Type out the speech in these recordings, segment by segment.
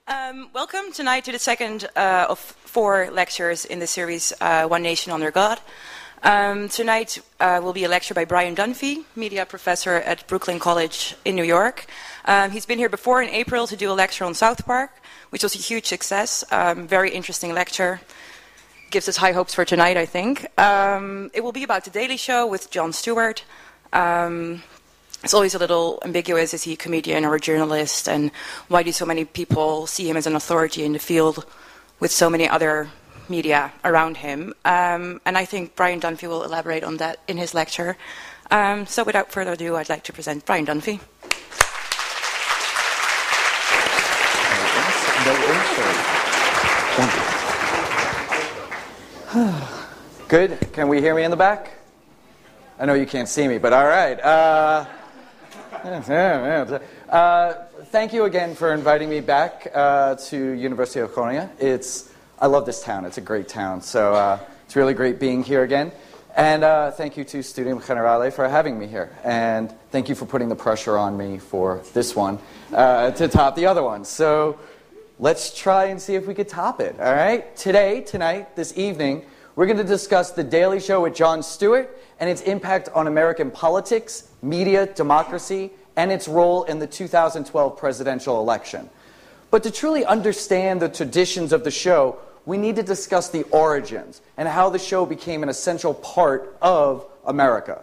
Welcome tonight to the second of 4 lectures in the series One Nation Under God. Tonight will be a lecture by Brian Dunphy, media professor at Brooklyn College in New York. He's been here before in April to do a lecture on South Park, which was a huge success. Very interesting lecture. Gives us high hopes for tonight, I think. It will be about The Daily Show with Jon Stewart. It's always a little ambiguous, is he a comedian or a journalist, and why do so many people see him as an authority in the field with so many other media around him? And I think Brian Dunphy will elaborate on that in his lecture. So without further ado, I'd like to present Brian Dunphy. Good. Can we hear me in the back? I know you can't see me, but all right. Thank you again for inviting me back to University of Groningen. I love this town. It's a great town. So it's really great being here again. And thank you to Studium Generale for having me here. And thank you for putting the pressure on me for this one to top the other one. So let's try and see if we could top it. All right? Tonight, this evening, we're going to discuss The Daily Show with Jon Stewart and its impact on American politics, media, democracy, and its role in the 2012 presidential election. But to truly understand the traditions of the show, we need to discuss the origins and how the show became an essential part of America.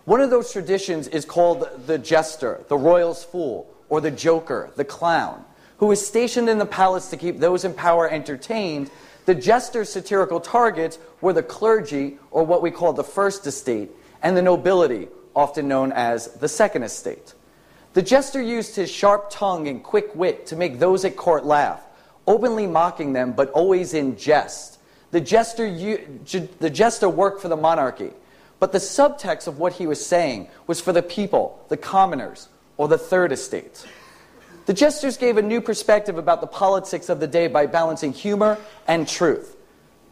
One of those traditions is called the Jester, the Royal's Fool, or the Joker, the Clown, who is stationed in the palace to keep those in power entertained. The Jester's satirical targets were the clergy, or what we call the First Estate, and the nobility, often known as the Second Estate. The Jester used his sharp tongue and quick wit to make those at court laugh, openly mocking them, but always in jest. The Jester worked for the monarchy, but the subtext of what he was saying was for the people, the commoners, or the Third Estate. The Jesters gave a new perspective about the politics of the day by balancing humor and truth.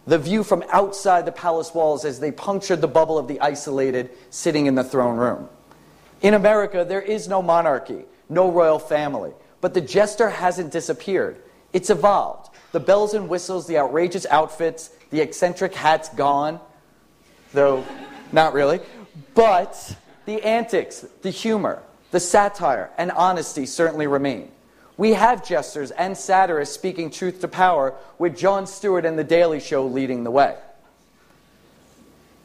The view from outside the palace walls as they punctured the bubble of the isolated sitting in the throne room. In America, there is no monarchy, no royal family, but the Jester hasn't disappeared. It's evolved. The bells and whistles, the outrageous outfits, the eccentric hats gone, though not really, but the antics, the humor, the satire and honesty certainly remain. We have jesters and satirists speaking truth to power, with Jon Stewart and The Daily Show leading the way.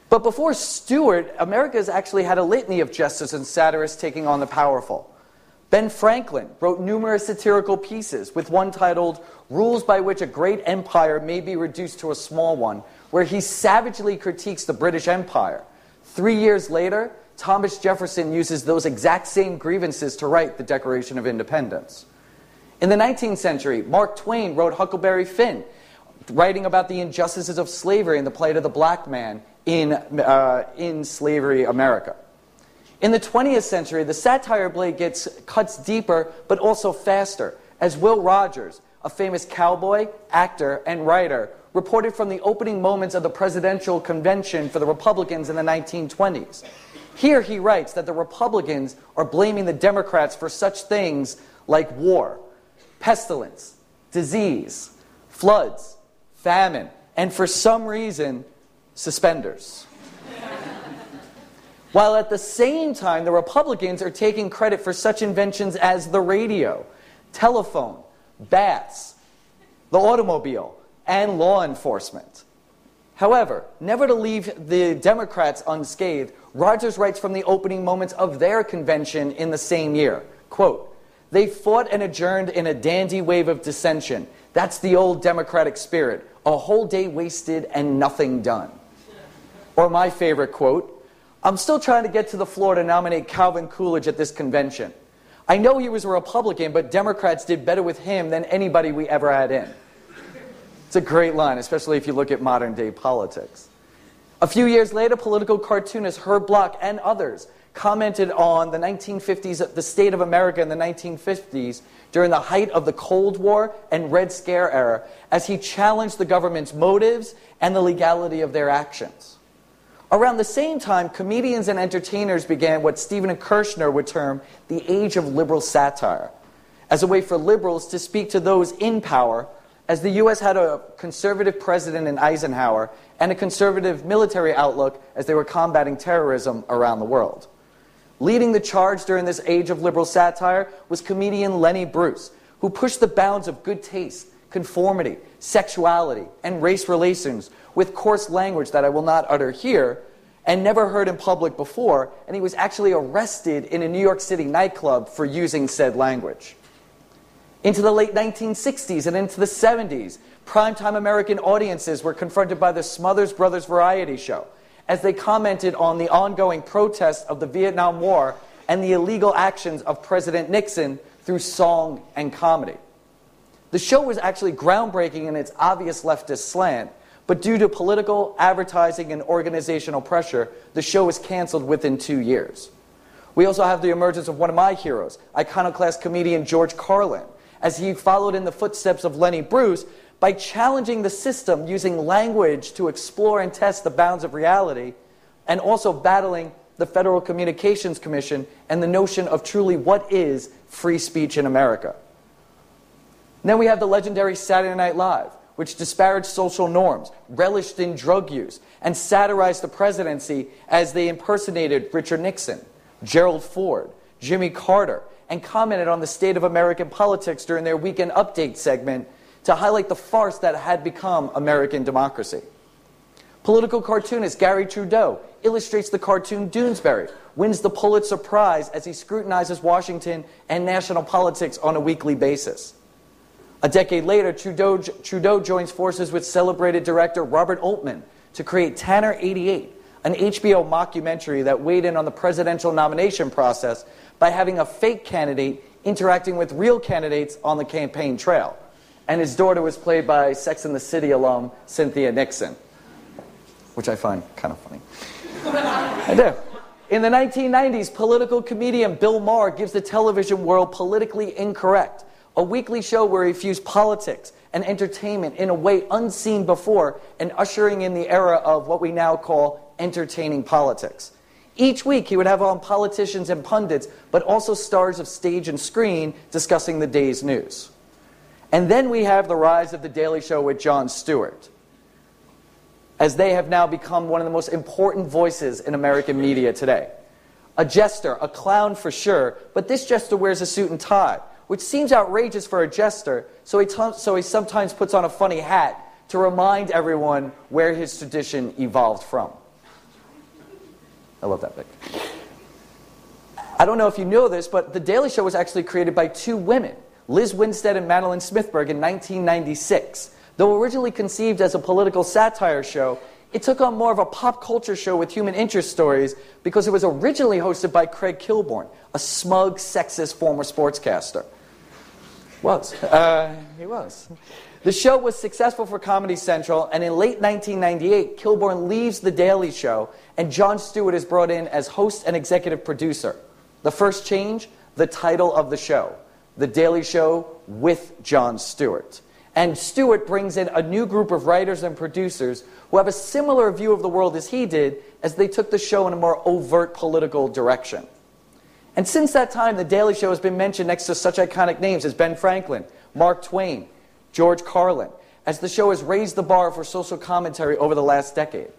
But before Stewart, America has actually had a litany of jesters and satirists taking on the powerful. Ben Franklin wrote numerous satirical pieces, with one titled Rules by Which a Great Empire May Be Reduced to a Small One, where he savagely critiques the British Empire. 3 years later, Thomas Jefferson uses those exact same grievances to write the Declaration of Independence. In the 19th century, Mark Twain wrote Huckleberry Finn, writing about the injustices of slavery and the plight of the black man in slavery America. In the 20th century, the satire blade cuts deeper but also faster, as Will Rogers, a famous cowboy, actor, and writer, reported from the opening moments of the presidential convention for the Republicans in the 1920s. Here he writes that the Republicans are blaming the Democrats for such things like war, pestilence, disease, floods, famine, and for some reason, suspenders. While at the same time, the Republicans are taking credit for such inventions as the radio, telephone, baths, the automobile, and law enforcement. However, never to leave the Democrats unscathed, Rogers writes from the opening moments of their convention in the same year, quote, "They fought and adjourned in a dandy wave of dissension. That's the old Democratic spirit. A whole day wasted and nothing done." Or my favorite quote, "I'm still trying to get to the floor to nominate Calvin Coolidge at this convention. I know he was a Republican, but Democrats did better with him than anybody we ever had in." It's a great line, especially if you look at modern day politics. A few years later, political cartoonist Herb Bloch and others commented on the 1950s, the state of America in the 1950s during the height of the Cold War and Red Scare era, as he challenged the government's motives and the legality of their actions. Around the same time, comedians and entertainers began what Stephen Kirshner would term the age of liberal satire. as a way for liberals to speak to those in power, as the U.S. had a conservative president in Eisenhower and a conservative military outlook as they were combating terrorism around the world. Leading the charge during this age of liberal satire was comedian Lenny Bruce, who pushed the bounds of good taste, conformity, sexuality, and race relations with coarse language that I will not utter here, and never heard in public before, and he was actually arrested in a New York City nightclub for using said language. Into the late 1960s and into the 70s, primetime American audiences were confronted by the Smothers Brothers variety show as they commented on the ongoing protest of the Vietnam War and the illegal actions of President Nixon through song and comedy. The show was actually groundbreaking in its obvious leftist slant, but due to political, advertising, and organizational pressure, the show was canceled within 2 years. We also have the emergence of one of my heroes, iconoclast comedian George Carlin, as he followed in the footsteps of Lenny Bruce by challenging the system using language to explore and test the bounds of reality, and also battling the Federal Communications Commission and the notion of truly what is free speech in America. And then we have the legendary Saturday Night Live, which disparaged social norms, relished in drug use, and satirized the presidency as they impersonated Richard Nixon, Gerald Ford, Jimmy Carter, and commented on the state of American politics during their Weekend Update segment to highlight the farce that had become American democracy. Political cartoonist Gary Trudeau illustrates the cartoon Doonesbury, wins the Pulitzer Prize as he scrutinizes Washington and national politics on a weekly basis. A decade later, Trudeau joins forces with celebrated director Robert Altman to create Tanner 88, an HBO mockumentary that weighed in on the presidential nomination process by having a fake candidate interacting with real candidates on the campaign trail. And his daughter was played by Sex and the City alum Cynthia Nixon, which I find kind of funny. I do. In the 1990s, political comedian Bill Maher gives the television world Politically Incorrect, a weekly show where he fused politics and entertainment in a way unseen before and ushering in the era of what we now call entertaining politics. Each week he would have on politicians and pundits, but also stars of stage and screen discussing the day's news. And then we have the rise of The Daily Show with Jon Stewart, as they have now become one of the most important voices in American media today. A jester, a clown for sure, but this jester wears a suit and tie, which seems outrageous for a jester, so he sometimes puts on a funny hat to remind everyone where his tradition evolved from. I love that bit. I don't know if you know this, but The Daily Show was actually created by two women, Liz Winstead and Madeline Smithberg, in 1996. Though originally conceived as a political satire show, it took on more of a pop culture show with human interest stories because it was originally hosted by Craig Kilborn, a smug, sexist former sportscaster. He was. The show was successful for Comedy Central, and in late 1998, Kilborn leaves The Daily Show, and Jon Stewart is brought in as host and executive producer. The first change, the title of the show, The Daily Show with Jon Stewart. And Stewart brings in a new group of writers and producers who have a similar view of the world as he did, as they took the show in a more overt political direction. And since that time, The Daily Show has been mentioned next to such iconic names as Ben Franklin, Mark Twain, George Carlin, as the show has raised the bar for social commentary over the last decade.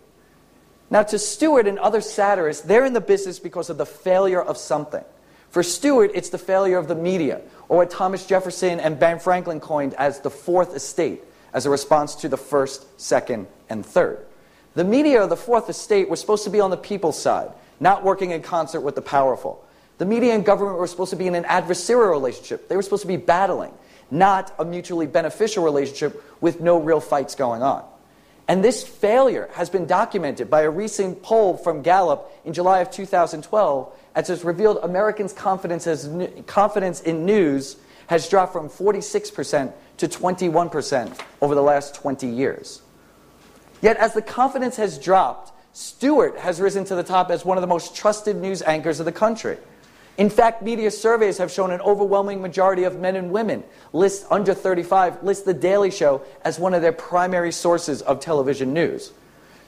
Now, to Stewart and other satirists, they're in the business because of the failure of something. For Stewart, it's the failure of the media, or what Thomas Jefferson and Ben Franklin coined as the fourth estate, as a response to the first, second, and third. The media of the fourth estate was supposed to be on the people's side, not working in concert with the powerful. The media and government were supposed to be in an adversarial relationship. They were supposed to be battling, not a mutually beneficial relationship with no real fights going on. And this failure has been documented by a recent poll from Gallup in July of 2012, as it's revealed Americans' confidence in news has dropped from 46% to 21% over the last 20 years. Yet as the confidence has dropped, Stewart has risen to the top as one of the most trusted news anchors of the country. In fact, media surveys have shown an overwhelming majority of men and women under 35 list The Daily Show as one of their primary sources of television news.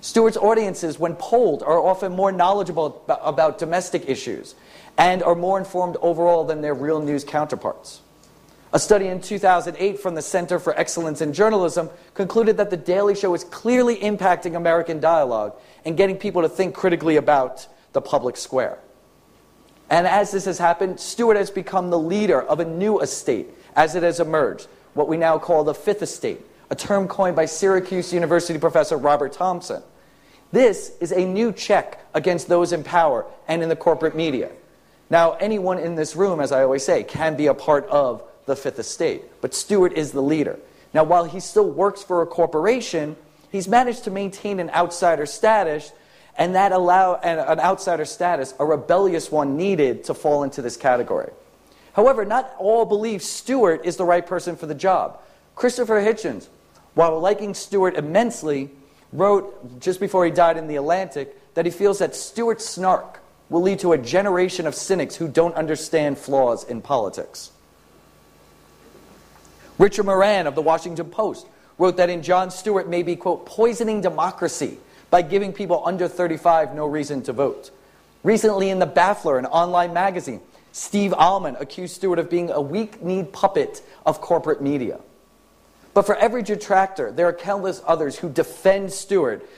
Stewart's audiences, when polled, are often more knowledgeable about domestic issues and are more informed overall than their real news counterparts. A study in 2008 from the Center for Excellence in Journalism concluded that The Daily Show is clearly impacting American dialogue and getting people to think critically about the public square. And as this has happened, Stewart has become the leader of a new estate as it has emerged, what we now call the Fifth Estate, a term coined by Syracuse University professor Robert Thompson. This is a new check against those in power and in the corporate media. Now, anyone in this room, as I always say, can be a part of the Fifth Estate, but Stewart is the leader. Now, while he still works for a corporation, he's managed to maintain an outsider status, and an outsider status, a rebellious one needed to fall into this category. However, not all believe Stewart is the right person for the job. Christopher Hitchens, while liking Stewart immensely, wrote just before he died in The Atlantic that he feels that Stewart's snark will lead to a generation of cynics who don't understand flaws in politics. Richard Moran of the Washington Post wrote that in Jon Stewart may be, quote, poisoning democracy by giving people under 35 no reason to vote. Recently in The Baffler, an online magazine, Steve Alman accused Stewart of being a weak-kneed puppet of corporate media. But for every detractor, there are countless others who defend Stewart,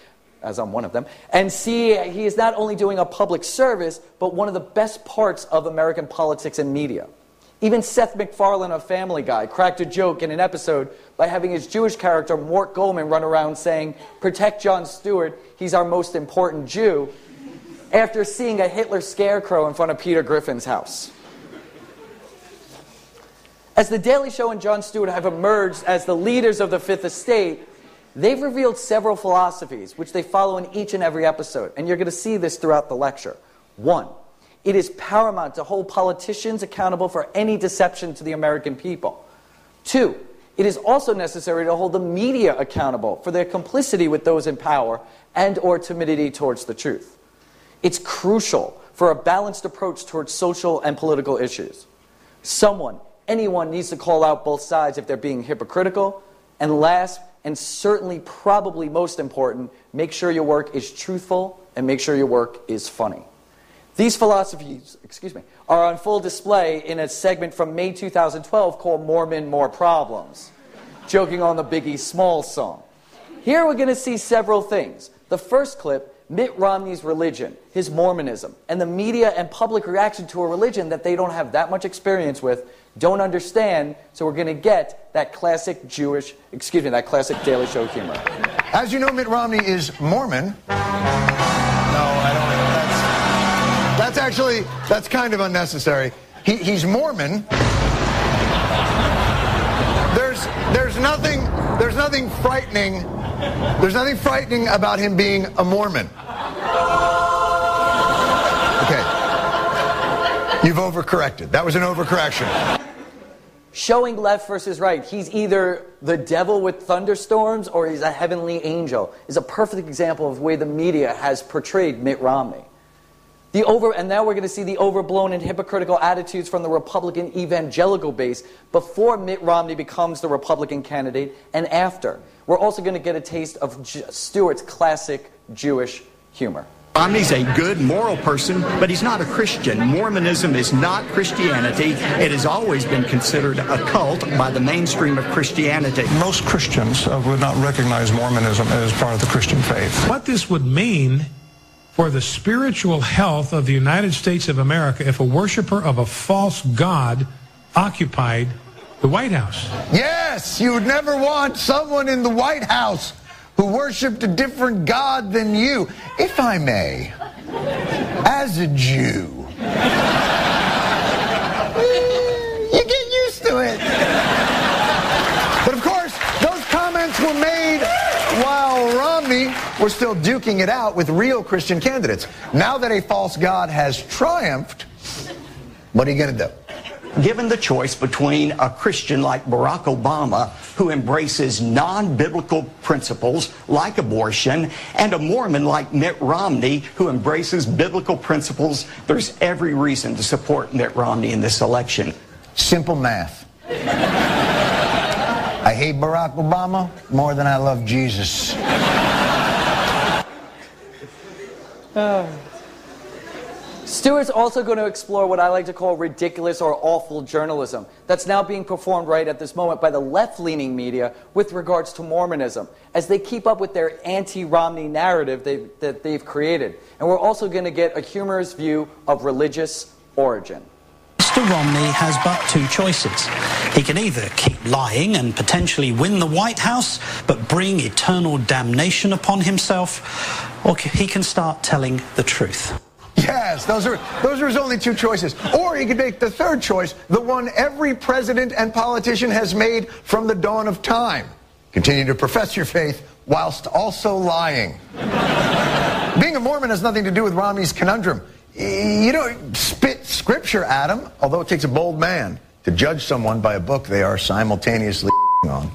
as I'm one of them, and see he is not only doing a public service, but one of the best parts of American politics and media. Even Seth MacFarlane of Family Guy cracked a joke in an episode by having his Jewish character Mort Goldman run around saying, "Protect Jon Stewart, he's our most important Jew," after seeing a Hitler scarecrow in front of Peter Griffin's house. As The Daily Show and Jon Stewart have emerged as the leaders of the Fifth Estate, they've revealed several philosophies which they follow in each and every episode, and you're going to see this throughout the lecture. 1. It is paramount to hold politicians accountable for any deception to the American people. 2. It is also necessary to hold the media accountable for their complicity with those in power and or timidity towards the truth. It's crucial for a balanced approach towards social and political issues. Anyone needs to call out both sides if they're being hypocritical. And last, and certainly probably most important, make sure your work is truthful and make sure your work is funny. These philosophies, are on full display in a segment from May 2012 called Mormon More Problems, joking on the Biggie Smalls song. Here we're going to see several things. The first clip, Mitt Romney's religion, his Mormonism, and the media and public reaction to a religion that they don't have that much experience with, don't understand, so we're going to get that classic that classic Daily Show humor. As you know, Mitt Romney is Mormon. No, I don't. That's kind of unnecessary. He's Mormon. There's nothing frightening. There's nothing frightening about him being a Mormon. Okay. You've overcorrected. That was an overcorrection. Showing left versus right, he's either the devil with thunderstorms or he's a heavenly angel, is a perfect example of the way the media has portrayed Mitt Romney. And now we're going to see the overblown and hypocritical attitudes from the Republican evangelical base before Mitt Romney becomes the Republican candidate and after. We're also going to get a taste of Stewart's classic Jewish humor. Romney's a good, moral person, but he's not a Christian. Mormonism is not Christianity. It has always been considered a cult by the mainstream of Christianity. Most Christians would not recognize Mormonism as part of the Christian faith. What this would mean for the spiritual health of the United States of America if a worshiper of a false god occupied the White House. Yes, you would never want someone in the White House who worshipped a different god than you. If I may, as a Jew, you get used to it. But of course, those comments were made while Romney was still duking it out with real Christian candidates. Now that a false god has triumphed, what are you going to do? Given the choice between a Christian like Barack Obama, who embraces non-biblical principles like abortion, and a Mormon like Mitt Romney, who embraces biblical principles, there's every reason to support Mitt Romney in this election. Simple math. I hate Barack Obama more than I love Jesus. Stewart's also going to explore what I like to call ridiculous or awful journalism that's now being performed right at this moment by the left-leaning media with regards to Mormonism, as they keep up with their anti-Romney narrative that they've created. And we're also going to get a humorous view of religious origin. Mr. Romney has but two choices. He can either keep lying and potentially win the White House, but bring eternal damnation upon himself, or he can start telling the truth. Yes, those are his only two choices. Or he could make the third choice, the one every president and politician has made from the dawn of time. Continue to profess your faith whilst also lying. Being a Mormon has nothing to do with Romney's conundrum. You don't spit scripture at him, although it takes a bold man to judge someone by a book they are simultaneously on.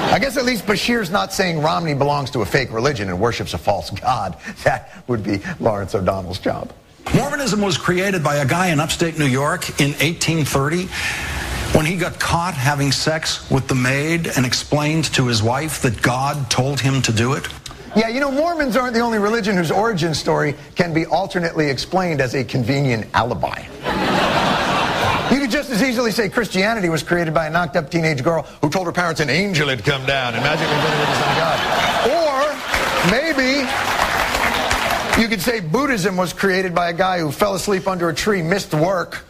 I guess at least Bashir's not saying Romney belongs to a fake religion and worships a false god. That would be Lawrence O'Donnell's job. Mormonism was created by a guy in upstate New York in 1830 when he got caught having sex with the maid and explained to his wife that God told him to do it. Yeah, you know, Mormons aren't the only religion whose origin story can be alternately explained as a convenient alibi. You could just as easily say Christianity was created by a knocked-up teenage girl who told her parents an angel had come down and magically invented the Son of God. Or maybe you could say Buddhism was created by a guy who fell asleep under a tree, missed work,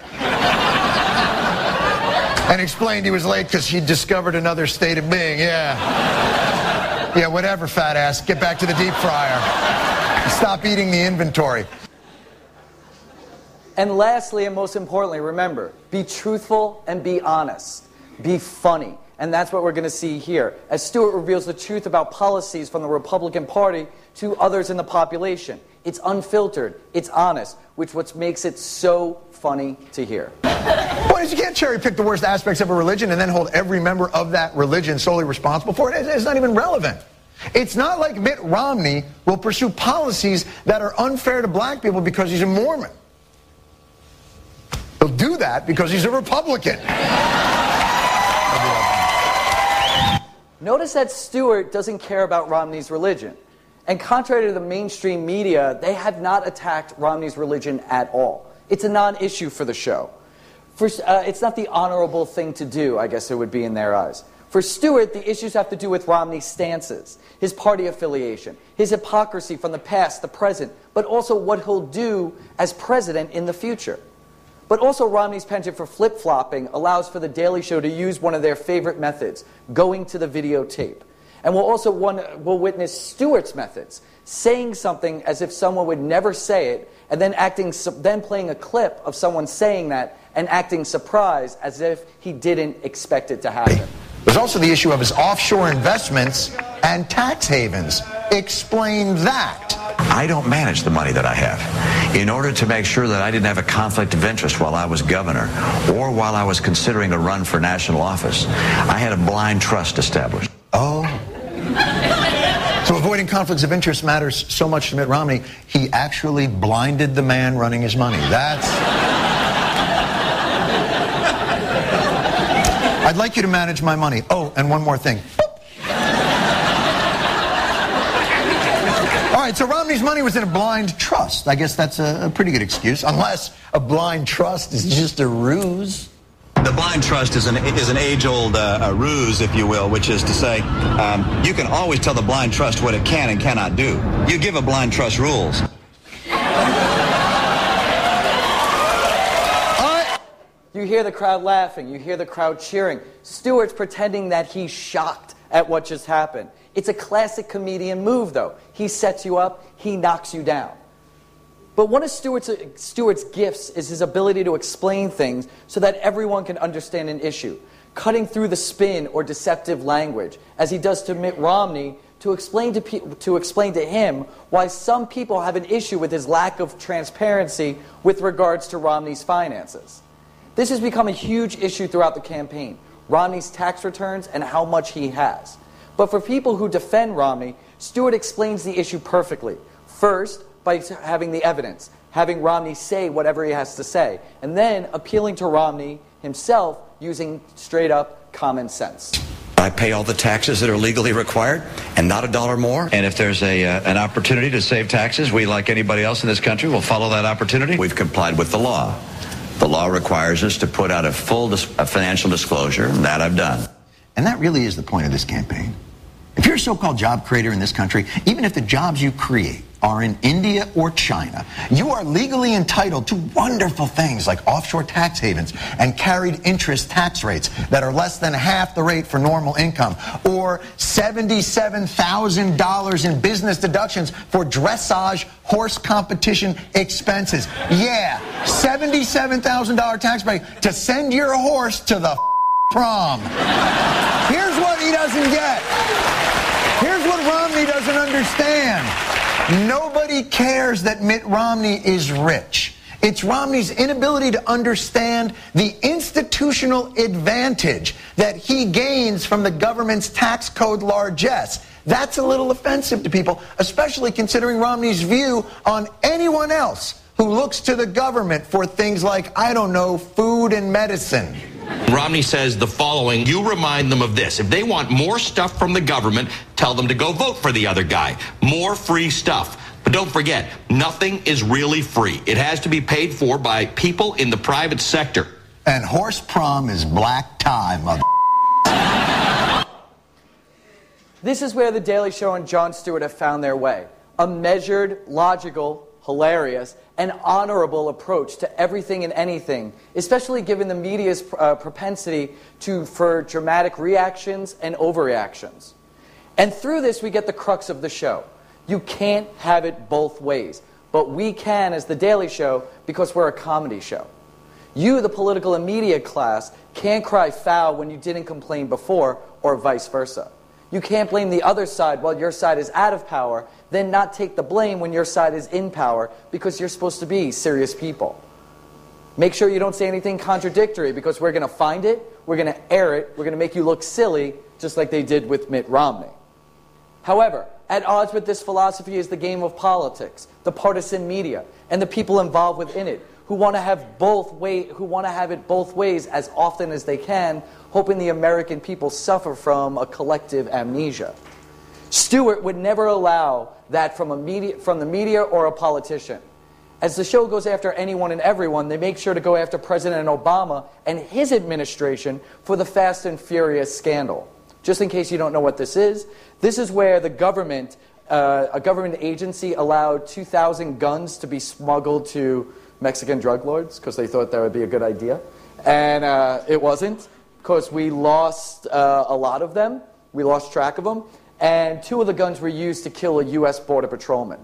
and explained he was late because he discovered another state of being. Yeah, whatever, fat ass. Get back to the deep fryer. Stop eating the inventory. And lastly, and most importantly, remember, be truthful and be honest. Be funny. And that's what we're going to see here, as Stewart reveals the truth about policies from the Republican Party to others in the population. It's unfiltered, it's honest, which what makes it so funny to hear. Well, you can't cherry pick the worst aspects of a religion and then hold every member of that religion solely responsible for it. It's not even relevant. It's not like Mitt Romney will pursue policies that are unfair to black people because he's a Mormon. He'll do that because he's a Republican. Notice that Stewart doesn't care about Romney's religion. And contrary to the mainstream media, they have not attacked Romney's religion at all. It's a non-issue for the show. It's not the honorable thing to do, I guess it would be in their eyes. For Stewart, the issues have to do with Romney's stances, his party affiliation, his hypocrisy from the past, the present, but also what he'll do as president in the future. But also Romney's penchant for flip-flopping allows for The Daily Show to use one of their favorite methods, going to the videotape. And we'll witness Stewart's methods, saying something as if someone would never say it, and then playing a clip of someone saying that and acting surprised as if he didn't expect it to happen. There's also the issue of his offshore investments and tax havens. Explain that. I don't manage the money that I have. In order to make sure that I didn't have a conflict of interest while I was governor or while I was considering a run for national office, I had a blind trust established. Oh. So avoiding conflicts of interest matters so much to Mitt Romney, he actually blinded the man running his money. I'd like you to manage my money. Oh, and one more thing. All right, so Romney's money was in a blind trust. I guess that's a pretty good excuse, unless a blind trust is just a ruse. The blind trust is an age-old ruse, if you will, which is to say, you can always tell the blind trust what it can and cannot do. You give a blind trust rules. You hear the crowd laughing, you hear the crowd cheering. Stewart's pretending that he's shocked at what just happened. It's a classic comedian move, though. He sets you up, he knocks you down. But one of Stewart's gifts is his ability to explain things so that everyone can understand an issue, cutting through the spin or deceptive language, as he does to Mitt Romney, to explain to him why some people have an issue with his lack of transparency with regards to Romney's finances. This has become a huge issue throughout the campaign, Romney's tax returns and how much he has. But for people who defend Romney, Stewart explains the issue perfectly. First, by having the evidence, having Romney say whatever he has to say, and then appealing to Romney himself using straight-up common sense. I pay all the taxes that are legally required and not a dollar more. And if there's an opportunity to save taxes, we, like anybody else in this country, will follow that opportunity. We've complied with the law. The law requires us to put out a full financial disclosure, and that I've done. And that really is the point of this campaign. If you're a so-called job creator in this country, even if the jobs you create are in India or China, you are legally entitled to wonderful things like offshore tax havens and carried interest tax rates that are less than half the rate for normal income, or $77,000 in business deductions for dressage horse competition expenses. Yeah, $77,000 tax break to send your horse to the prom. Here's what he doesn't get. Here's what Romney doesn't understand. Nobody cares that Mitt Romney is rich. It's Romney's inability to understand the institutional advantage that he gains from the government's tax code largesse. That's a little offensive to people, especially considering Romney's view on anyone else who looks to the government for things like, I don't know, food and medicine. Romney says the following: you remind them of this. If they want more stuff from the government, tell them to go vote for the other guy. More free stuff. But don't forget, nothing is really free. It has to be paid for by people in the private sector. And horse prom is black tie, mother. This is where The Daily Show and Jon Stewart have found their way. A measured, logical, hilarious, and honorable approach to everything and anything, especially given the media's propensity for dramatic reactions and overreactions. And through this, we get the crux of the show. You can't have it both ways, but we can as The Daily Show because we're a comedy show. You, the political and media class, can't cry foul when you didn't complain before, or vice versa. You can't blame the other side while your side is out of power, then not take the blame when your side is in power, because you're supposed to be serious people. Make sure you don't say anything contradictory, because we're going to find it, we're going to air it, we're going to make you look silly, just like they did with Mitt Romney. However, at odds with this philosophy is the game of politics, the partisan media, and the people involved within it, who want to have it both ways as often as they can, hoping the American people suffer from a collective amnesia. Stewart would never allow that from the media or a politician. As the show goes after anyone and everyone, they make sure to go after President Obama and his administration for the Fast and Furious scandal. Just in case you don't know what this is where the government, a government agency, allowed 2,000 guns to be smuggled to Mexican drug lords because they thought that would be a good idea. And it wasn't, because we lost a lot of them. We lost track of them. And 2 of the guns were used to kill a U.S. Border Patrolman.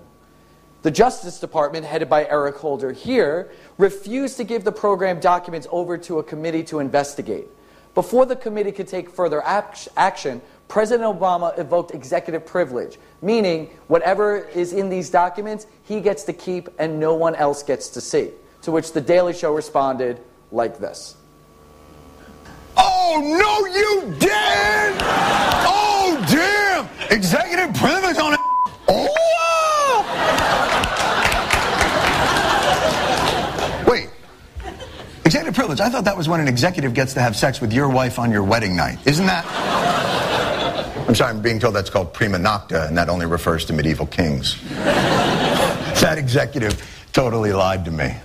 The Justice Department, headed by Eric Holder here, refused to give the program documents over to a committee to investigate. Before the committee could take further action, President Obama invoked executive privilege, meaning whatever is in these documents, he gets to keep and no one else gets to see. To which The Daily Show responded like this. Oh, no, you didn't! Oh, damn! Executive privilege on it. Oh! Wait. Executive privilege? I thought that was when an executive gets to have sex with your wife on your wedding night. Isn't that? I'm sorry, I'm being told that's called prima nocta, and that only refers to medieval kings. That executive totally lied to me.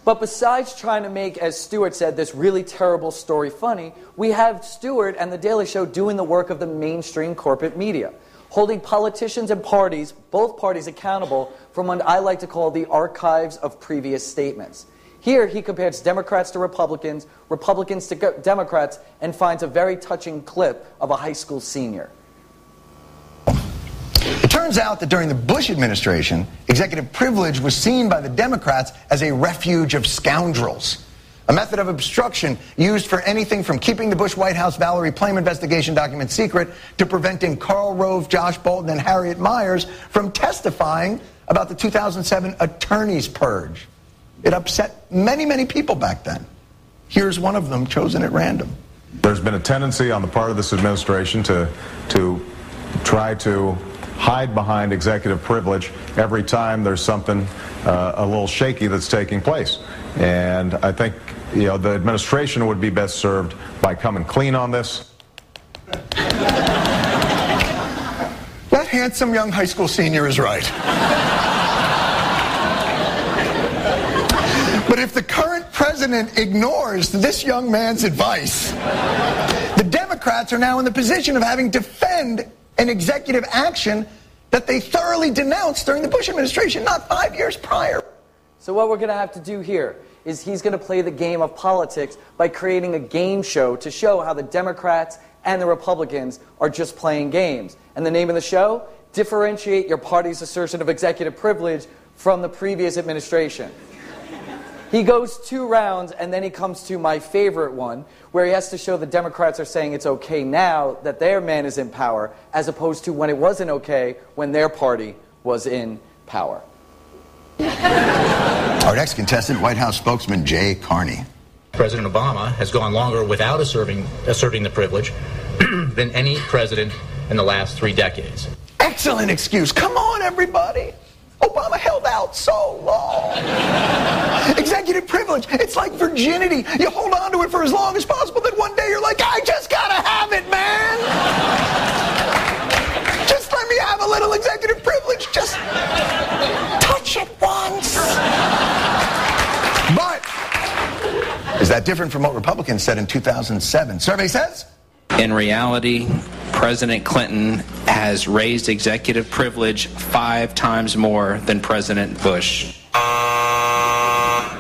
But besides trying to make, as Stewart said, this really terrible story funny, we have Stewart and The Daily Show doing the work of the mainstream corporate media, holding politicians and parties, both parties, accountable from what I like to call the archives of previous statements. Here he compares Democrats to Republicans, Republicans to Democrats, and finds a very touching clip of a high school senior. It turns out that during the Bush administration, executive privilege was seen by the Democrats as a refuge of scoundrels, a method of obstruction used for anything from keeping the Bush White House Valerie Plame investigation documents secret to preventing Karl Rove, Josh Bolton, and Harriet Miers from testifying about the 2007 attorney's purge. It upset many, many people back then. Here's one of them chosen at random. There's been a tendency on the part of this administration to try to hide behind executive privilege every time there's something a little shaky that's taking place. And I think the administration would be best served by coming clean on this. That handsome young high school senior is right. But if the current president ignores this young man's advice, the Democrats are now in the position of having to defend an executive action that they thoroughly denounced during the Bush administration, not 5 years prior. So what we're going to have to do here is he's going to play the game of politics by creating a game show to show how the Democrats and the Republicans are just playing games. And the name of the show? Differentiate your party's assertion of executive privilege from the previous administration. He goes 2 rounds, and then he comes to my favorite one, where he has to show the Democrats are saying it's okay now that their man is in power, as opposed to when it wasn't okay when their party was in power. Our next contestant, White House spokesman Jay Carney. President Obama has gone longer without asserting the privilege than any president in the last 3 decades. Excellent excuse. Come on, everybody. Obama held out so long. Executive privilege, it's like virginity. You hold on to it for as long as possible, then one day you're like, I just gotta have it, man. Just let me have a little executive privilege. Just touch it once. But is that different from what Republicans said in 2007? Survey says? In reality, President Clinton has raised executive privilege 5 times more than President Bush.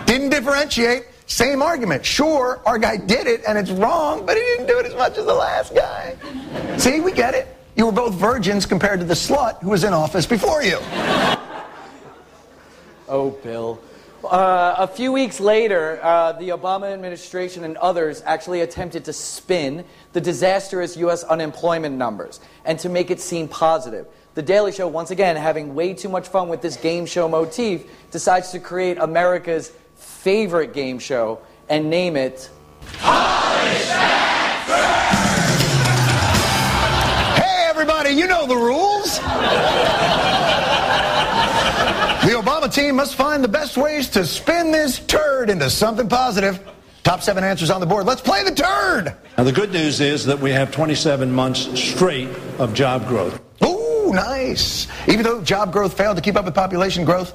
Didn't differentiate. Same argument. Sure, our guy did it and it's wrong, but he didn't do it as much as the last guy. See, we get it. You were both virgins compared to the slut who was in office before you. Oh, Bill. A few weeks later, the Obama administration and others actually attempted to spin the disastrous U.S. unemployment numbers and to make it seem positive. The Daily Show, once again, having way too much fun with this game show motif, decides to create America's favorite game show and name it... Hey, everybody, you know the rules. The Obama team must find the best ways to spin this turd into something positive. Top 7 answers on the board. Let's play the turd. Now, the good news is that we have 27 months straight of job growth. Ooh, nice. Even though job growth failed to keep up with population growth,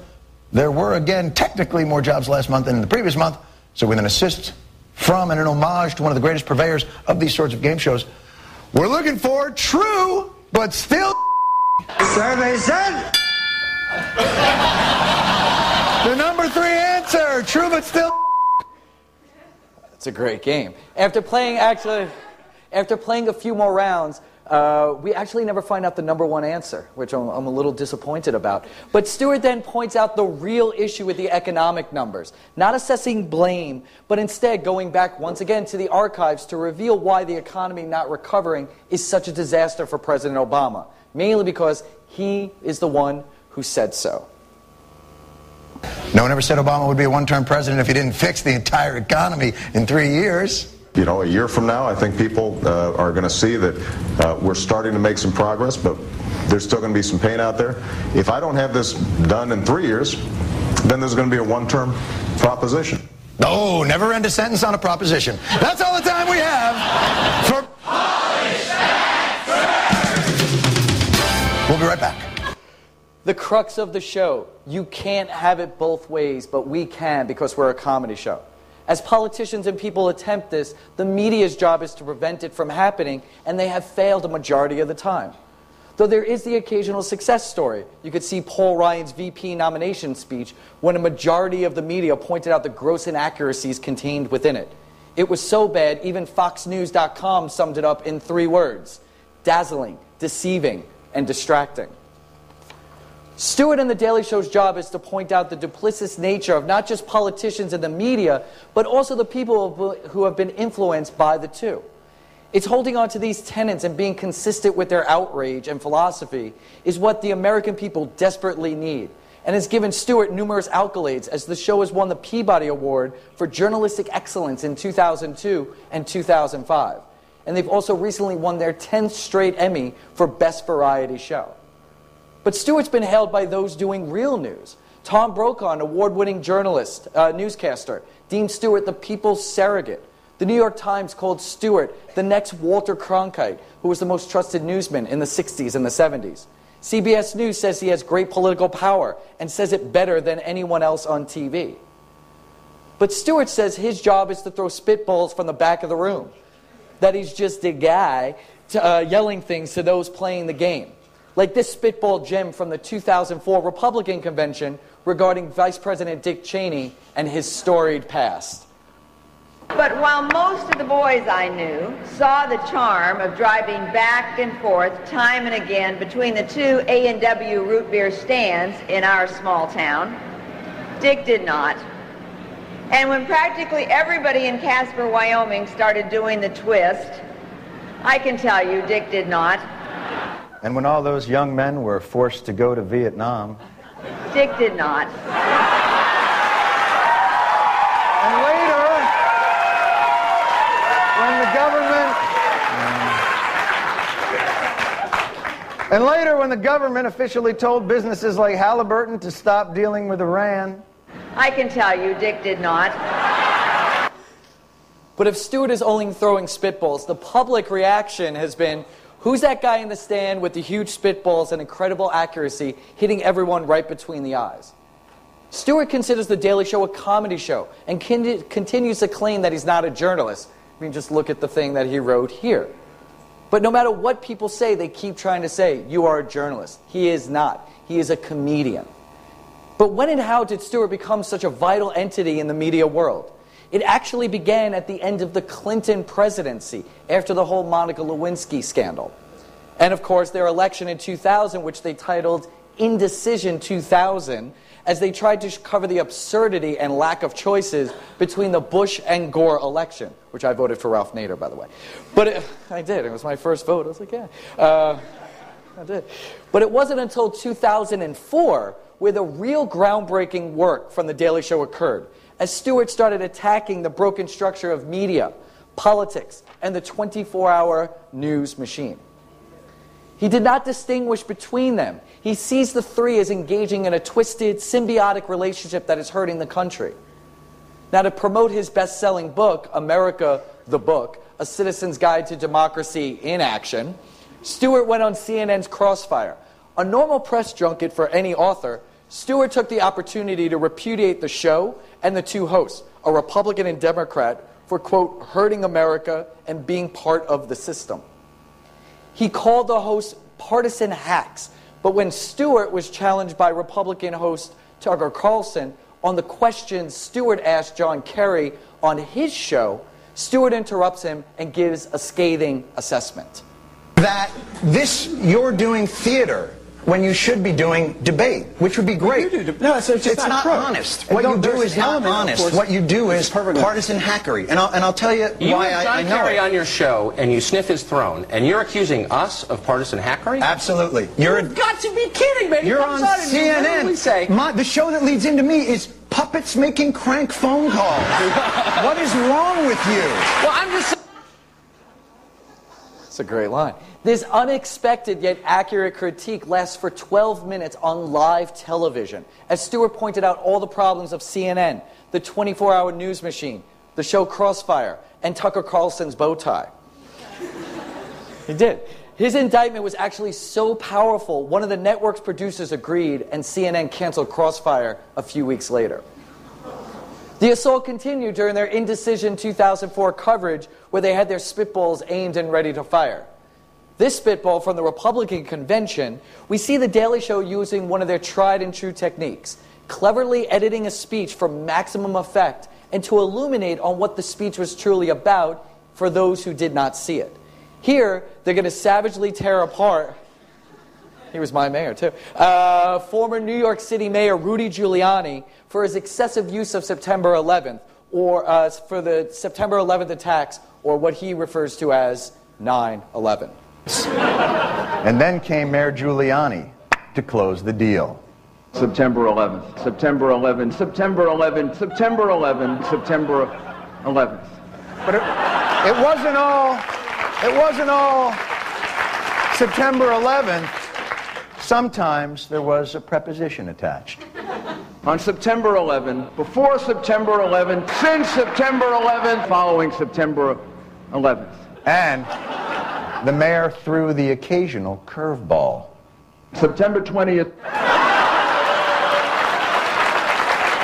there were, again, technically more jobs last month than in the previous month. So with an assist from and an homage to one of the greatest purveyors of these sorts of game shows, we're looking for true, but still... Survey said... The number 3 answer, true, but still... It's a great game. After playing a few more rounds, we actually never find out the number 1 answer, which I'm a little disappointed about. But Stewart then points out the real issue with the economic numbers. Not assessing blame, but instead going back once again to the archives to reveal why the economy not recovering is such a disaster for President Obama. Mainly because he is the one who said so. No one ever said Obama would be a one-term president if he didn't fix the entire economy in 3 years. You know, a year from now, I think people are going to see that we're starting to make some progress, but there's still going to be some pain out there. If I don't have this done in 3 years, then there's going to be a one-term proposition. No, never end a sentence on a proposition. That's all the time we have for... We'll be right back. The crux of the show, you can't have it both ways, but we can because we're a comedy show. As politicians and people attempt this, the media's job is to prevent it from happening, and they have failed a majority of the time. Though there is the occasional success story. You could see Paul Ryan's VP nomination speech when a majority of the media pointed out the gross inaccuracies contained within it. It was so bad, even FoxNews.com summed it up in 3 words: dazzling, deceiving, and distracting. Stewart and The Daily Show's job is to point out the duplicitous nature of not just politicians and the media, but also the people who have been influenced by the two. It's holding on to these tenets and being consistent with their outrage and philosophy is what the American people desperately need, and has given Stewart numerous accolades, as the show has won the Peabody Award for Journalistic Excellence in 2002 and 2005. And they've also recently won their 10th straight Emmy for Best Variety Show. But Stewart's been hailed by those doing real news, Tom Brokaw, an award-winning journalist, newscaster, deemed Stewart the people's surrogate. The New York Times called Stewart the next Walter Cronkite, who was the most trusted newsman in the 60s and the 70s. CBS News says he has great political power and says it better than anyone else on TV. But Stewart says his job is to throw spitballs from the back of the room, that he's just a guy yelling things to those playing the game. Like this spitball gem from the 2004 Republican convention regarding Vice President Dick Cheney and his storied past. But while most of the boys I knew saw the charm of driving back and forth time and again between the two A&W root beer stands in our small town, Dick did not. And when practically everybody in Casper, Wyoming started doing the twist, I can tell you Dick did not. And when all those young men were forced to go to Vietnam, Dick did not. And later, when the government officially told businesses like Halliburton to stop dealing with Iran, I can tell you Dick did not. But if Stewart is only throwing spitballs, the public reaction has been, who's that guy in the stand with the huge spitballs and incredible accuracy hitting everyone right between the eyes? Stewart considers The Daily Show a comedy show and continues to claim that he's not a journalist. I mean, just look at the thing that he wrote here. But no matter what people say, they keep trying to say, you are a journalist. He is not. He is a comedian. But when and how did Stewart become such a vital entity in the media world? It actually began at the end of the Clinton presidency, after the whole Monica Lewinsky scandal. And of course, their election in 2000, which they titled Indecision 2000, as they tried to cover the absurdity and lack of choices between the Bush and Gore election, which I voted for Ralph Nader, by the way. But I did. It was my first vote. I was like, yeah. I did. But it wasn't until 2004 where the real groundbreaking work from The Daily Show occurred, as Stewart started attacking the broken structure of media, politics, and the 24-hour news machine. He did not distinguish between them. He sees the three as engaging in a twisted, symbiotic relationship that is hurting the country. Now, to promote his best-selling book, America, the Book, A Citizen's Guide to Democracy in Action, Stewart went on CNN's Crossfire. A normal press junket for any author, Stewart took the opportunity to repudiate the show and the two hosts, a Republican and Democrat, for, quote, hurting America and being part of the system. He called the hosts partisan hacks, but when Stewart was challenged by Republican host Tucker Carlson on the questions Stewart asked John Kerry on his show, Stewart interrupts him and gives a scathing assessment. that you're doing theater when you should be doing debate, which would be great. No, it's not true. honest. What you do is not honest. What you do is partisan hackery. And I'll tell you why I know it. You have John Kerry on your show, and you sniff his throne, and you're accusing us of partisan hackery? Absolutely. You've got to be kidding me. You're on CNN. The show that leads into me is puppets making crank phone calls. What is wrong with you? Well, I'm just... That's a great line. This unexpected yet accurate critique lasts for 12 minutes on live television. As Stewart pointed out all the problems of CNN, the 24-hour news machine, the show Crossfire, and Tucker Carlson's bow tie. He did. His indictment was actually so powerful, one of the network's producers agreed, and CNN canceled Crossfire a few weeks later. The assault continued during their Indecision 2004 coverage, where they had their spitballs aimed and ready to fire. This spitball from the Republican convention, we see The Daily Show using one of their tried and true techniques, cleverly editing a speech for maximum effect and to illuminate on what the speech was truly about for those who did not see it. Here, they're going to savagely tear apart, he was my mayor too, former New York City Mayor Rudy Giuliani for his excessive use of September 11th, or for the September 11th attacks, or what he refers to as 9/11. And then came Mayor Giuliani to close the deal. September 11th, September 11th, September 11th, September 11th, September 11th. But it wasn't all September 11th. Sometimes there was a preposition attached. On September 11, before September 11, since September 11, following September 11th. And the mayor threw the occasional curveball. September 20th.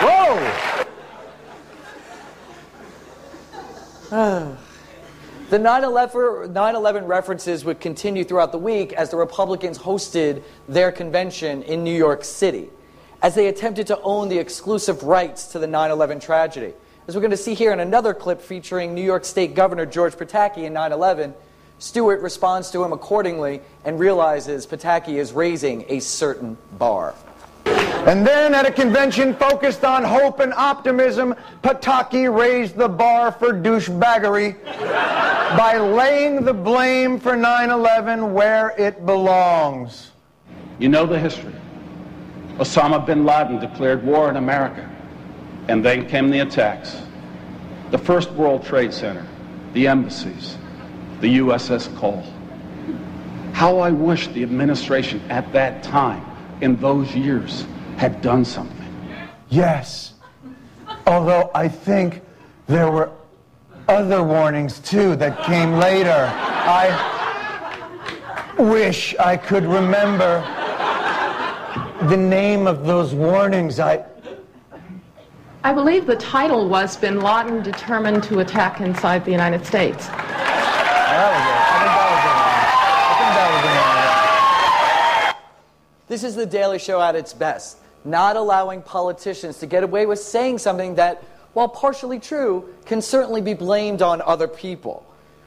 Whoa! The 9/11 references would continue throughout the week as the Republicans hosted their convention in New York City, as they attempted to own the exclusive rights to the 9/11 tragedy. As we're going to see here in another clip featuring New York State Governor George Pataki in 9/11, Stewart responds to him accordingly and realizes Pataki is raising a certain bar. And then at a convention focused on hope and optimism, Pataki raised the bar for douchebaggery by laying the blame for 9/11 where it belongs. You know the history. Osama bin Laden declared war on America, and then came the attacks. The First World Trade Center, the embassies, the USS Cole. How I wish the administration at that time, in those years, had done something. Yes, although I think there were other warnings too that came later. I wish I could remember the name of those warnings. I believe the title was Bin Laden Determined to Attack Inside the United States. This is The Daily Show at its best, not allowing politicians to get away with saying something that, while partially true, can certainly be blamed on other people,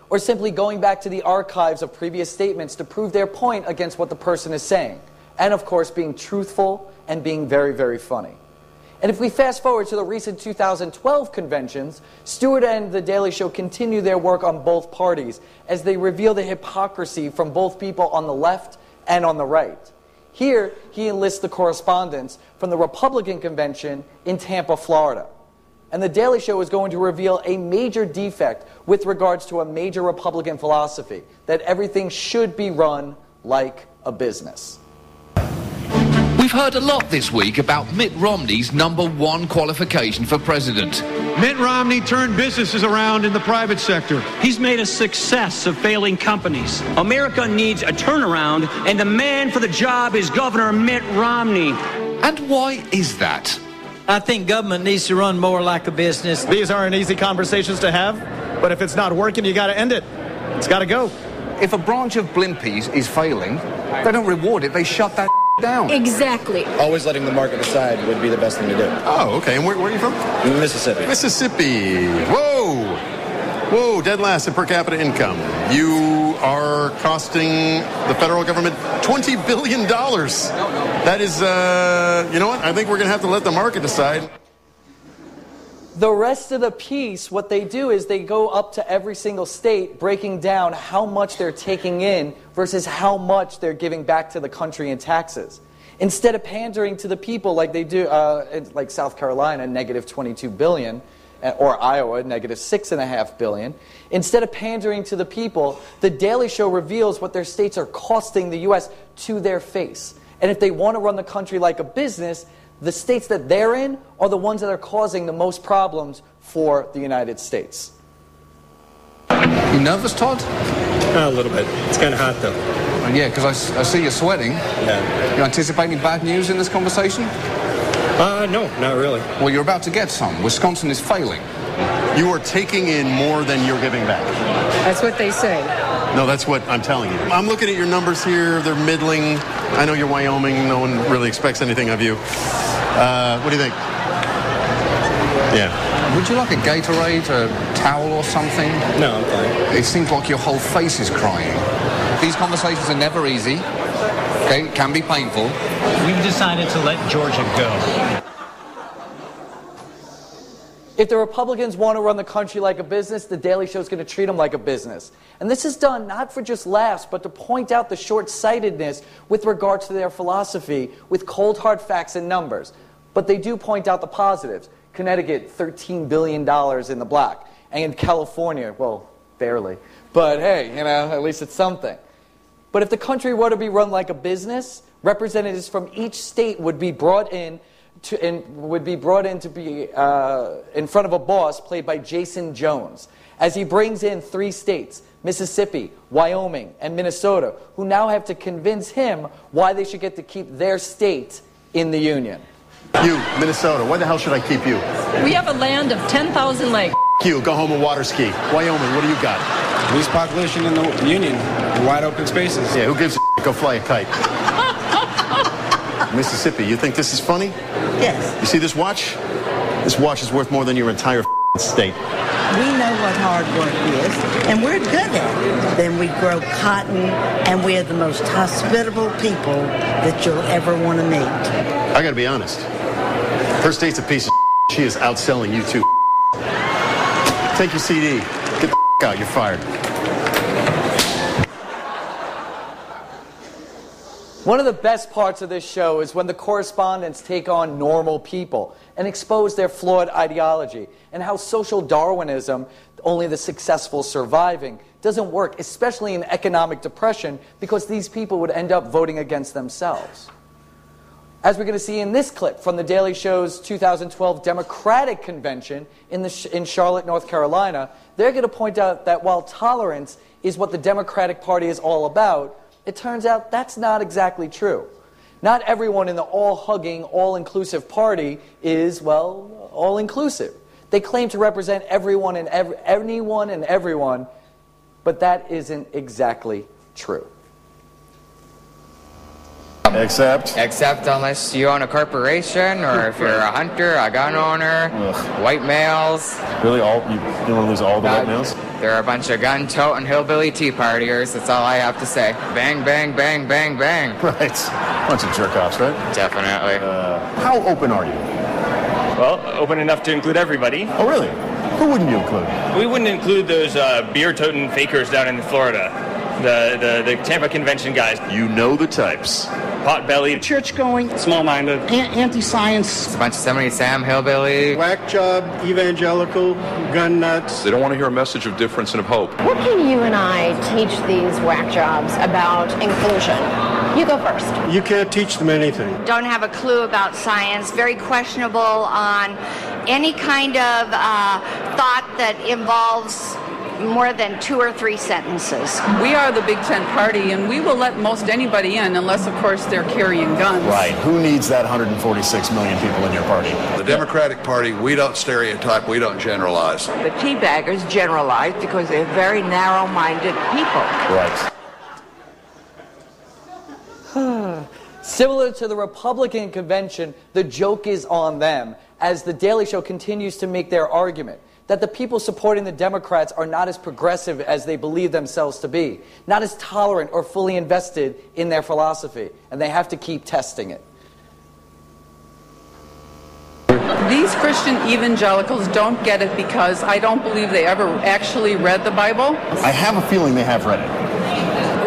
or simply going back to the archives of previous statements to prove their point against what the person is saying, and of course being truthful and being very, very funny. And if we fast forward to the recent 2012 conventions, Stewart and The Daily Show continue their work on both parties as they reveal the hypocrisy from both people on the left and on the right. Here, he enlists the correspondence from the Republican convention in Tampa, Florida. And The Daily Show is going to reveal a major defect with regards to a major Republican philosophy, that everything should be run like a business. We've heard a lot this week about Mitt Romney's #1 qualification for president. Mitt Romney turned businesses around in the private sector. He's made a success of failing companies. America needs a turnaround, and the man for the job is Governor Mitt Romney. And why is that? I think government needs to run more like a business. These aren't easy conversations to have, but if it's not working, you got to end it. It's got to go. If a branch of Blimpies is failing, they don't reward it, they shut that down. Exactly. Always letting the market decide would be the best thing to do. Oh, okay. And where are you from? Mississippi. Mississippi. Whoa! Whoa, dead last in per capita income. You are costing the federal government $20 billion. That is, you know what? I think we're going to have to let the market decide. The rest of the piece, what they do is they go up to every single state, breaking down how much they're taking in versus how much they're giving back to the country in taxes. Instead of pandering to the people like they do, like South Carolina, -22 billion, or Iowa, -6.5 billion. Instead of pandering to the people, The Daily Show reveals what their states are costing the U.S. to their face. And if they want to run the country like a business, the states that they're in are the ones that are causing the most problems for the United States. You nervous, Todd? A little bit. It's kind of hot, though. Yeah, because I see you sweating. Yeah. You anticipating bad news in this conversation? No, not really. Well, you're about to get some. Wisconsin is failing. You are taking in more than you're giving back. That's what they say. No, that's what I'm telling you. I'm looking at your numbers here. They're middling. I know you're Wyoming. No one really expects anything of you. What do you think? Yeah. Would you like a Gatorade, a towel or something? No, I'm fine. It seems like your whole face is crying. These conversations are never easy. Okay, it can be painful. We've decided to let Georgia go. If the Republicans want to run the country like a business, The Daily Show is going to treat them like a business. And this is done not for just laughs, but to point out the short-sightedness with regards to their philosophy with cold, hard facts and numbers. But they do point out the positives. Connecticut, $13 billion in the black. And California, well, barely. But hey, you know, at least it's something. But if the country were to be run like a business, representatives from each state would be brought in would be brought in to be in front of a boss played by Jason Jones, as he brings in 3 states, Mississippi, Wyoming, and Minnesota, who now have to convince him why they should get to keep their state in the Union. You, Minnesota, why the hell should I keep you? We have a land of 10,000 lakes. You, go home and water ski. Wyoming, what do you got? Least population in the Union, wide open spaces. Yeah, who gives a go fly a kite? Mississippi, you think this is funny? Yes. You see this watch? This watch is worth more than your entire state. We know what hard work is, and we're good at it. Then we grow cotton, and we're the most hospitable people that you'll ever want to meet. I gotta be honest. Her state's a piece of she is outselling you too. Take your CD. Get the out. You're fired. One of the best parts of this show is when the correspondents take on normal people and expose their flawed ideology, and how social Darwinism, only the successful surviving, doesn't work, especially in economic depression, because these people would end up voting against themselves. As we're going to see in this clip from The Daily Show's 2012 Democratic Convention in Charlotte, North Carolina, they're going to point out that while tolerance is what the Democratic Party is all about, it turns out that's not exactly true. Not everyone in the all-hugging, all-inclusive party is, well, all-inclusive. They claim to represent everyone and anyone and everyone, but that isn't exactly true. Except unless you own a corporation, or if you're a hunter, a gun owner, white males. Really, you want to lose all the white males? They're a bunch of gun-toting hillbilly tea partiers. That's all I have to say. Bang, bang, bang, bang, bang. Right. Bunch of jerk-offs, right? Definitely. How open are you? Well, open enough to include everybody. Oh, really? Who wouldn't you include? We wouldn't include those beer-toting fakers down in Florida. The Tampa Convention guys. You know the types. Pot-bellied. Church-going, small-minded, anti-science. It's a bunch of 70 Sam hillbilly. Whack job, evangelical, gun nuts. They don't want to hear a message of difference and of hope. What can you and I teach these whack jobs about inclusion? You go first. You can't teach them anything. Don't have a clue about science, very questionable on any kind of thought that involves more than 2 or 3 sentences. We are the Big Tent Party, and we will let most anybody in, unless, of course, they're carrying guns. Right. Who needs that 146 million people in your party? The Democratic Party, we don't stereotype, we don't generalize. The teabaggers generalize because they're very narrow-minded people. Right. Similar to the Republican convention, the joke is on them, as The Daily Show continues to make their argument that the people supporting the Democrats are not as progressive as they believe themselves to be, not as tolerant or fully invested in their philosophy, and they have to keep testing it. These Christian evangelicals don't get it because I don't believe they ever actually read the Bible. I have a feeling they have read it.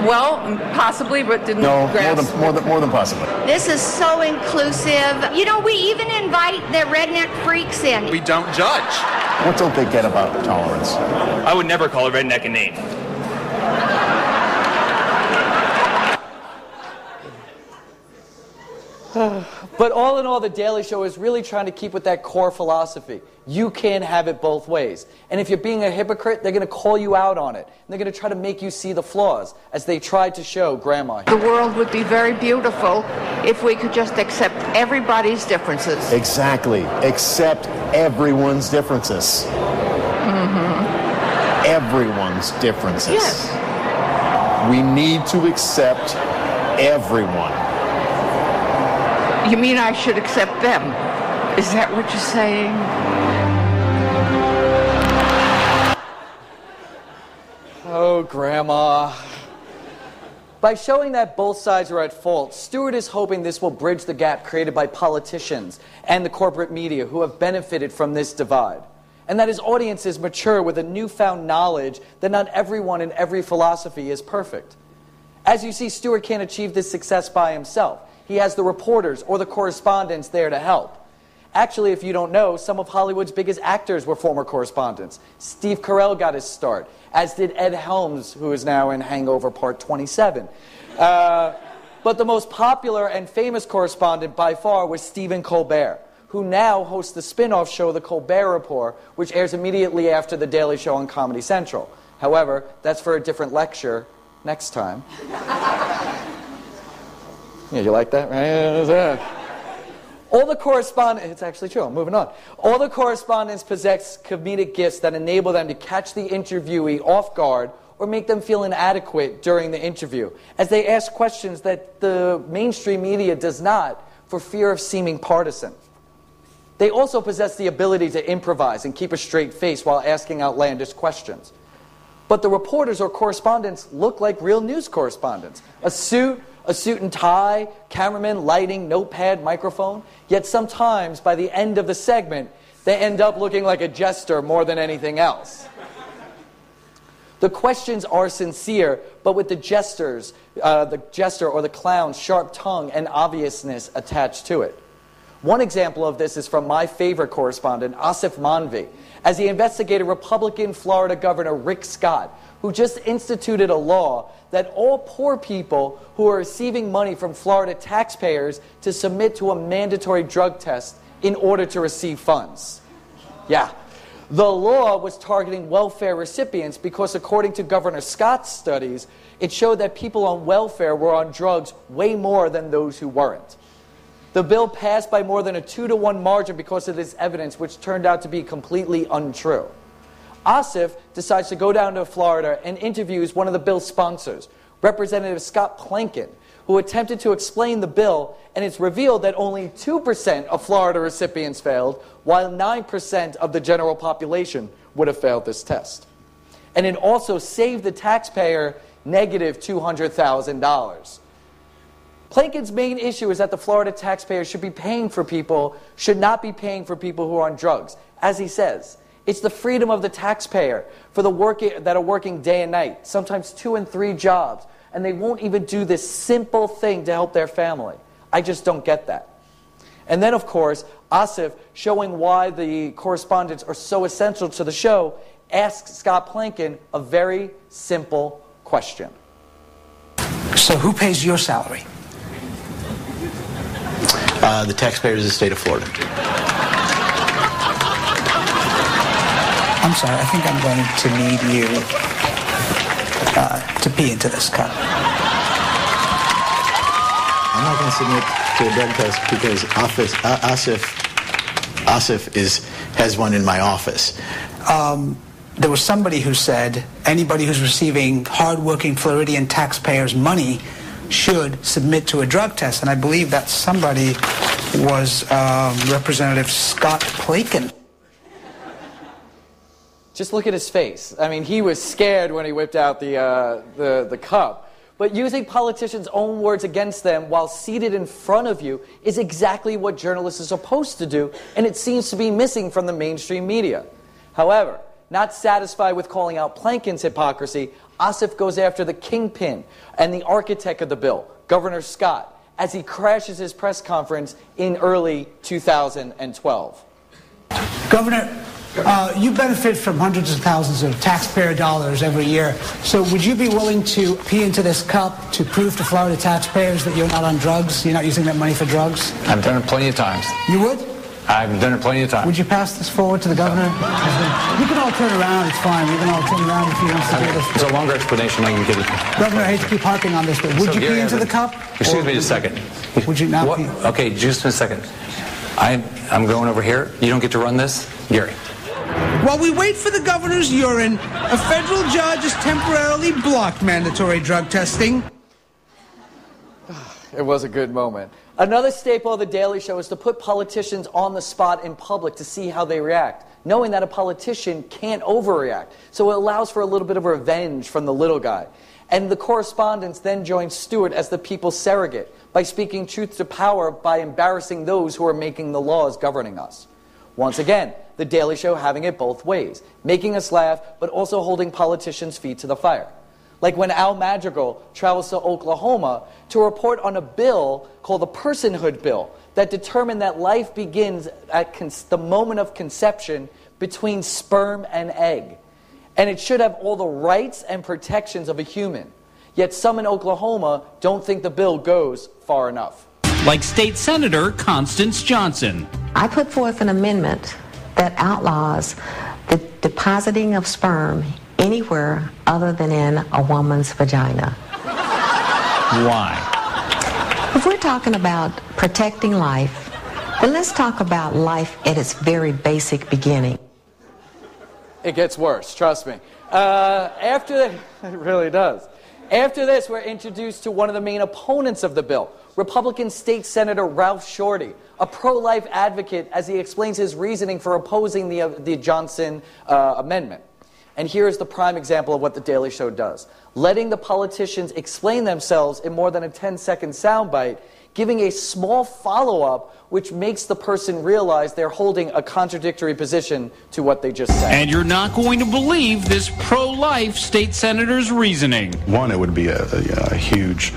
Well, possibly, but didn't grasp. more than possibly. This is so inclusive. You know, we even invite the redneck freaks in. We don't judge. What don't they get about tolerance? I would never call a redneck a name. But all in all, The Daily Show is really trying to keep with that core philosophy. You can't have it both ways. And if you're being a hypocrite, they're going to call you out on it. And they're going to try to make you see the flaws, as they tried to show Grandma. The world would be very beautiful if we could just accept everybody's differences. Exactly. Accept everyone's differences. Mm-hmm. Everyone's differences. Yes. We need to accept everyone. You mean I should accept them? Is that what you're saying? Oh, Grandma. By showing that both sides are at fault, Stewart is hoping this will bridge the gap created by politicians and the corporate media who have benefited from this divide, and that his audiences mature with a newfound knowledge that not everyone in every philosophy is perfect. As you see, Stewart can't achieve this success by himself. He has the reporters or the correspondents there to help. Actually, if you don't know, some of Hollywood's biggest actors were former correspondents. Steve Carell got his start, as did Ed Helms, who is now in Hangover Part 27. But the most popular and famous correspondent by far was Stephen Colbert, who now hosts the spin-off show The Colbert Report, which airs immediately after The Daily Show on Comedy Central. However, that's for a different lecture next time. Yeah, you like that, right? All the correspondents, it's actually true, I'm moving on. All the correspondents possess comedic gifts that enable them to catch the interviewee off guard or make them feel inadequate during the interview, as they ask questions that the mainstream media does not for fear of seeming partisan. They also possess the ability to improvise and keep a straight face while asking outlandish questions. But the reporters or correspondents look like real news correspondents. A suit and tie, cameraman, lighting, notepad, microphone. Yet sometimes, by the end of the segment, they end up looking like a jester more than anything else. The questions are sincere, but with the jester or the clown's sharp tongue and obviousness attached to it. One example of this is from my favorite correspondent, Asif Manvi, as he investigated Republican Florida Governor Rick Scott, who just instituted a law that all poor people who are receiving money from Florida taxpayers to submit to a mandatory drug test in order to receive funds. Yeah. The law was targeting welfare recipients because, according to Governor Scott's studies, it showed that people on welfare were on drugs way more than those who weren't. The bill passed by more than a 2-to-1 margin because of this evidence, which turned out to be completely untrue. Asif decides to go down to Florida and interviews one of the bill's sponsors, Representative Scott Plankin, who attempted to explain the bill, and it's revealed that only 2% of Florida recipients failed, while 9% of the general population would have failed this test. And it also saved the taxpayer negative $200,000. Plankin's main issue is that the Florida taxpayer should not be paying for people who are on drugs. As he says, it's the freedom of the taxpayer for that are working day and night, sometimes 2 and 3 jobs, and they won't even do this simple thing to help their family. I just don't get that. And then, of course, Asif, showing why the correspondents are so essential to the show, asks Scott Plankin a very simple question. So who pays your salary? The taxpayers of the state of Florida. I'm sorry, I think I'm going to need you to pee into this cup. I'm not going to submit to a drug test because Asif has one in my office. There was somebody who said anybody who's receiving hardworking Floridian taxpayers' money should submit to a drug test, and I believe that somebody was Representative Scott Plankin. Just look at his face. I mean, he was scared when he whipped out the cup. But using politicians' own words against them while seated in front of you is exactly what journalists are supposed to do, and it seems to be missing from the mainstream media. However, not satisfied with calling out Plankin's hypocrisy, Asif goes after the kingpin and the architect of the bill, Governor Scott, as he crashes his press conference in early 2012. Governor, you benefit from hundreds of thousands of taxpayer dollars every year. So would you be willing to pee into this cup to prove to Florida taxpayers that you're not on drugs? You're not using that money for drugs? I've done it plenty of times. You would? I've done it plenty of times. Would you pass this forward to the governor? You can all turn around. It's fine. We can all turn around if you want to hear this. It's a longer explanation I can give you. Governor, I hate to keep harping on this, but would you pee into the cup? Excuse me just a second. Would you not pee? Okay, just a second. I'm going over here. You don't get to run this? Gary. While we wait for the governor's urine, a federal judge has temporarily blocked mandatory drug testing. It was a good moment. Another staple of The Daily Show is to put politicians on the spot in public to see how they react, knowing that a politician can't overreact. So it allows for a little bit of revenge from the little guy. And the correspondents then join Stewart as the people's surrogate by speaking truth to power by embarrassing those who are making the laws governing us. Once again, The Daily Show having it both ways, making us laugh, but also holding politicians' feet to the fire. Like when Al Madrigal travels to Oklahoma to report on a bill called the Personhood Bill that determined that life begins at the moment of conception between sperm and egg. And it should have all the rights and protections of a human. Yet some in Oklahoma don't think the bill goes far enough. Like State Senator Constance Johnson. I put forth an amendment that outlaws the depositing of sperm anywhere other than in a woman's vagina. Why? If we're talking about protecting life, then let's talk about life at its very basic beginning. It gets worse, trust me. It really does. After this, we're introduced to one of the main opponents of the bill, Republican State Senator Ralph Shorty, a pro-life advocate, as he explains his reasoning for opposing the Johnson amendment. And here is the prime example of what The Daily Show does. Letting the politicians explain themselves in more than a 10-second soundbite, giving a small follow-up which makes the person realize they're holding a contradictory position to what they just said. And you're not going to believe this pro-life state senator's reasoning. One, it would be a huge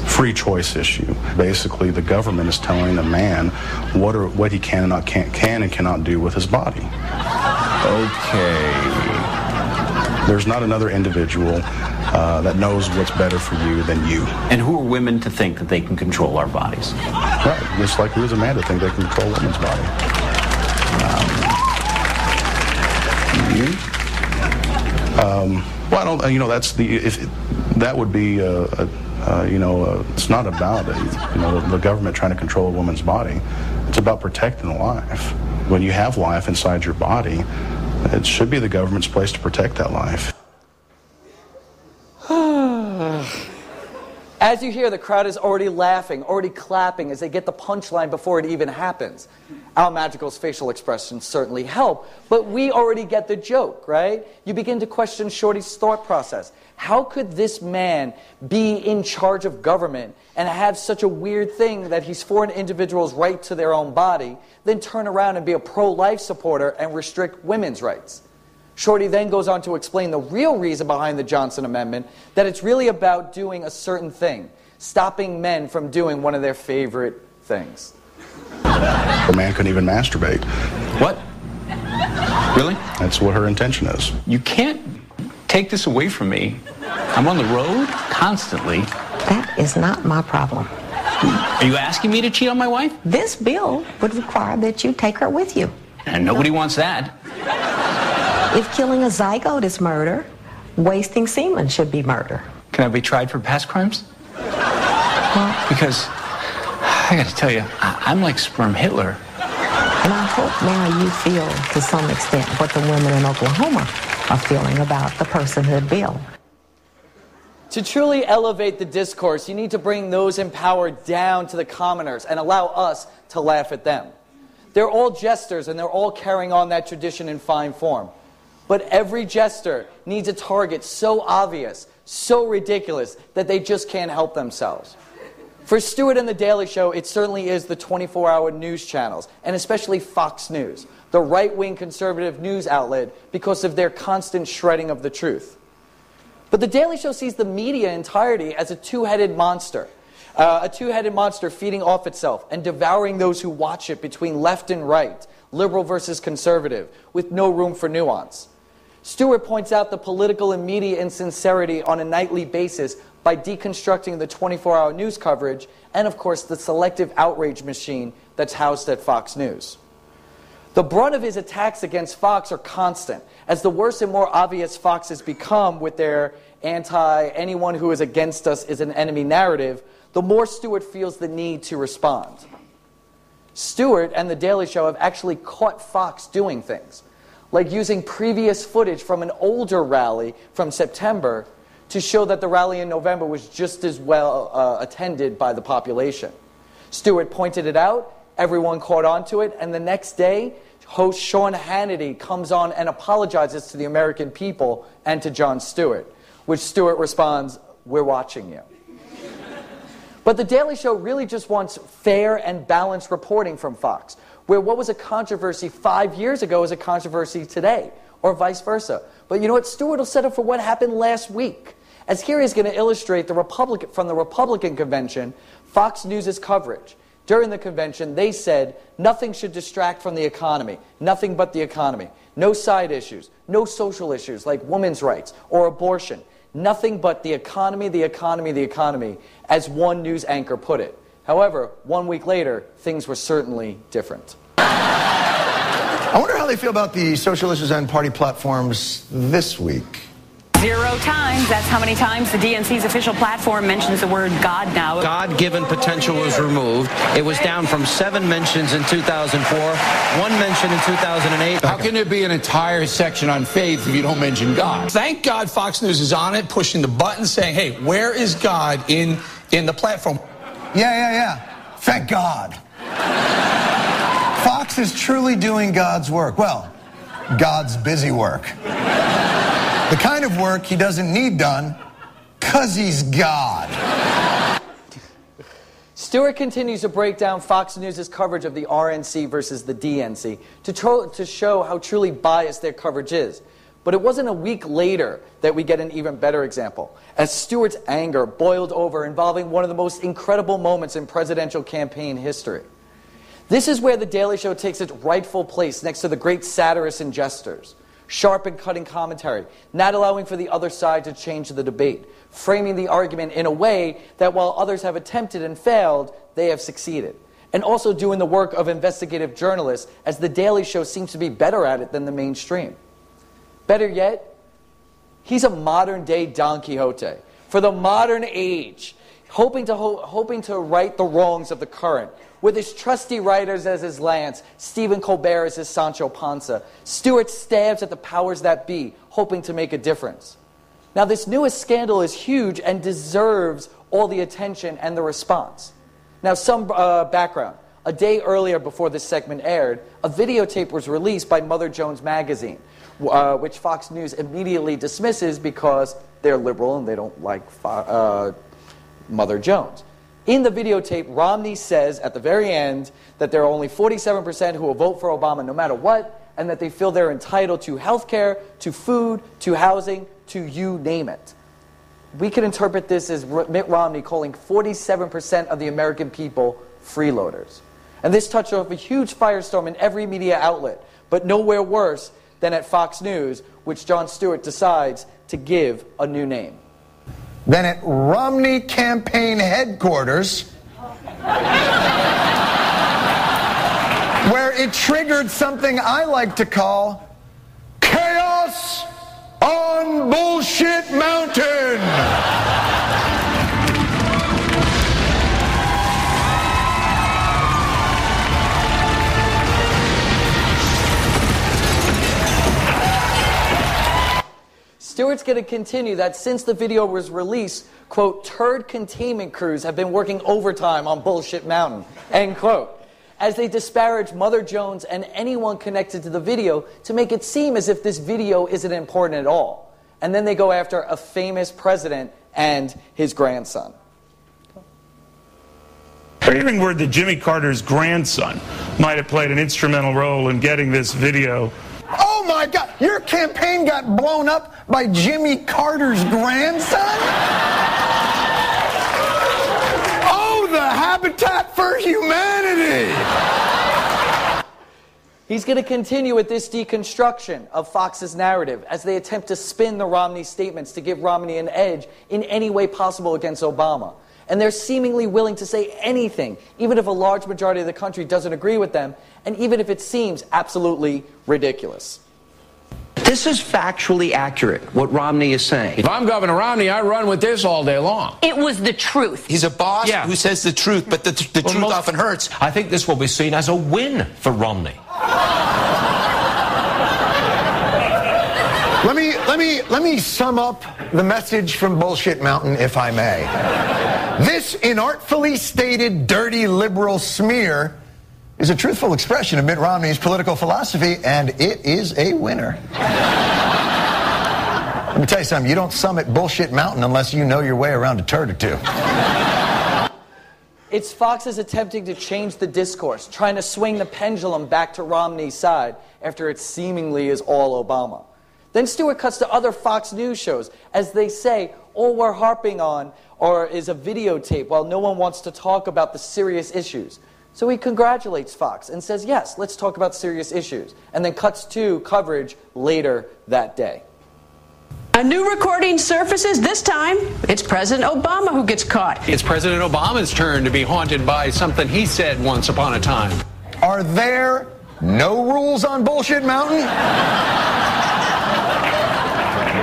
free choice issue. Basically, the government is telling a man what he can and cannot do with his body. Okay. There's not another individual that knows what's better for you than you. And who are women to think that they can control our bodies? Right, just like who is a man to think they can control a woman's body? Well, I don't. That's that would be. It's not about the government trying to control a woman's body. It's about protecting life. When you have life inside your body, it should be the government's place to protect that life. As you hear, the crowd is already laughing, already clapping as they get the punchline before it even happens. Al Magical's facial expressions certainly help, but we already get the joke, right? You begin to question Shorty's thought process. How could this man be in charge of government and have such a weird thing that he's for an individual's right to their own body, then turn around and be a pro-life supporter and restrict women's rights? Shorty then goes on to explain the real reason behind the Johnson Amendment, that it's really about doing a certain thing, stopping men from doing one of their favorite things. A man couldn't even masturbate. What? Really? That's what her intention is. You can't take this away from me. I'm on the road constantly. That is not my problem. Are you asking me to cheat on my wife? This bill would require that you take her with you. And nobody wants that. If killing a zygote is murder, wasting semen should be murder. Can I be tried for past crimes? Because, I gotta tell you, I'm like Sperm Hitler. And I hope now you feel, to some extent, what the women in Oklahoma are feeling about the personhood bill. To truly elevate the discourse, you need to bring those in power down to the commoners and allow us to laugh at them. They're all jesters, and they're all carrying on that tradition in fine form. But every jester needs a target so obvious, so ridiculous, that they just can't help themselves. For Stewart and The Daily Show, it certainly is the 24-hour news channels, and especially Fox News, the right-wing conservative news outlet, because of their constant shredding of the truth. But The Daily Show sees the media entirety as a two-headed monster. A two-headed monster feeding off itself and devouring those who watch it between left and right, liberal versus conservative, with no room for nuance. Stewart points out the political and media insincerity on a nightly basis by deconstructing the 24-hour news coverage and, of course, the selective outrage machine that's housed at Fox News. The brunt of his attacks against Fox are constant, as the worse and more obvious Fox has become with their anyone who is against us is an enemy narrative, the more Stewart feels the need to respond. Stewart and The Daily Show have actually caught Fox doing things, like using previous footage from an older rally from September to show that the rally in November was just as well attended by the population. Stewart pointed it out, everyone caught on to it, and the next day, host Sean Hannity comes on and apologizes to the American people and to Jon Stewart, which Stewart responds, "We're watching you." But The Daily Show really just wants fair and balanced reporting from Fox, where what was a controversy 5 years ago is a controversy today, or vice versa. But you know what? Stewart will set up for what happened last week, as here he's going to illustrate from the Republican convention, Fox News' coverage. During the convention, they said nothing should distract from the economy, nothing but the economy. No side issues, no social issues like women's rights or abortion. Nothing but the economy, the economy, the economy, as one news anchor put it. However, 1 week later, things were certainly different. I wonder how they feel about the social issues and party platforms this week. 0 times. That's how many times the DNC's official platform mentions the word God now. God-given potential was removed. It was down from 7 mentions in 2004, 1 mention in 2008. How can there be an entire section on faith if you don't mention God? Thank God Fox News is on it, pushing the button, saying, hey, where is God in the platform? Yeah. Thank God. Fox is truly doing God's work. Well, God's busy work. The kind of work he doesn't need done, because he's God. Stewart continues to break down Fox News' coverage of the RNC versus the DNC to show how truly biased their coverage is. But it wasn't a week later that we get an even better example, as Stewart's anger boiled over involving one of the most incredible moments in presidential campaign history. This is where The Daily Show takes its rightful place next to the great satirists and jesters. Sharp and cutting commentary, not allowing for the other side to change the debate, framing the argument in a way that while others have attempted and failed, they have succeeded. And also doing the work of investigative journalists, as The Daily Show seems to be better at it than the mainstream. Better yet, he's a modern-day Don Quixote for the modern age, hoping to right the wrongs of the current, with his trusty writers as his Lance, Stephen Colbert as his Sancho Panza. Stewart stabs at the powers that be, hoping to make a difference. Now, this newest scandal is huge and deserves all the attention and the response. Now, some background. A day earlier before this segment aired, a videotape was released by Mother Jones magazine, which Fox News immediately dismisses because they're liberal and they don't like Mother Jones. In the videotape, Romney says at the very end that there are only 47% who will vote for Obama no matter what, and that they feel they're entitled to health care, to food, to housing, to you name it. We can interpret this as Mitt Romney calling 47% of the American people freeloaders. And this touched off a huge firestorm in every media outlet, but nowhere worse than at Fox News, which Jon Stewart decides to give a new name. Then at Romney campaign headquarters, where it triggered something I like to call chaos on Bullshit Mountain. Stewart's going to continue that since the video was released, quote, turd containment crews have been working overtime on Bullshit Mountain, end quote, as they disparage Mother Jones and anyone connected to the video to make it seem as if this video isn't important at all. And then they go after a famous president and his grandson. We're hearing word that Jimmy Carter's grandson might have played an instrumental role in getting this video. Oh my God, your campaign got blown up by Jimmy Carter's grandson? Oh, the Habitat for Humanity! He's going to continue with this deconstruction of Fox's narrative as they attempt to spin the Romney statements to give Romney an edge in any way possible against Obama. And they're seemingly willing to say anything, even if a large majority of the country doesn't agree with them, and even if it seems absolutely ridiculous. This is factually accurate, what Romney is saying. If I'm Governor Romney, I run with this all day long. It was the truth. He's a boss who says the truth, but the truth often hurts. I think this will be seen as a win for Romney. Let me sum up the message from Bullshit Mountain, if I may. This inartfully stated dirty liberal smear is a truthful expression of Mitt Romney's political philosophy, and it is a winner. Let me tell you something, you don't summit Bullshit Mountain unless you know your way around a turd or two. It's Fox's attempting to change the discourse, trying to swing the pendulum back to Romney's side after it seemingly is all Obama. Then Stewart cuts to other Fox News shows as they say all we're harping on is a videotape while no one wants to talk about the serious issues. So he congratulates Fox and says, yes, let's talk about serious issues, and then cuts to coverage later that day. A new recording surfaces. This time, it's President Obama who gets caught. It's President Obama's turn to be haunted by something he said once upon a time. Are there no rules on Bullshit Mountain?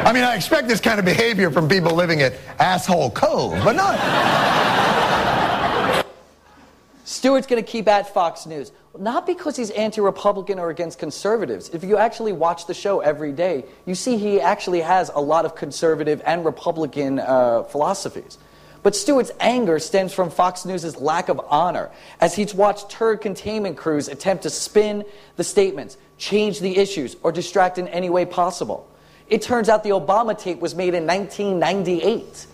I mean, I expect this kind of behavior from people living at Asshole Cove, but not. Stewart's going to keep at Fox News. Not because he's anti-Republican or against conservatives. If you actually watch the show every day, you see he actually has a lot of conservative and Republican philosophies. But Stewart's anger stems from Fox News' lack of honor, as he's watched turd containment crews attempt to spin the statements, change the issues, or distract in any way possible. It turns out the Obama tape was made in 1998,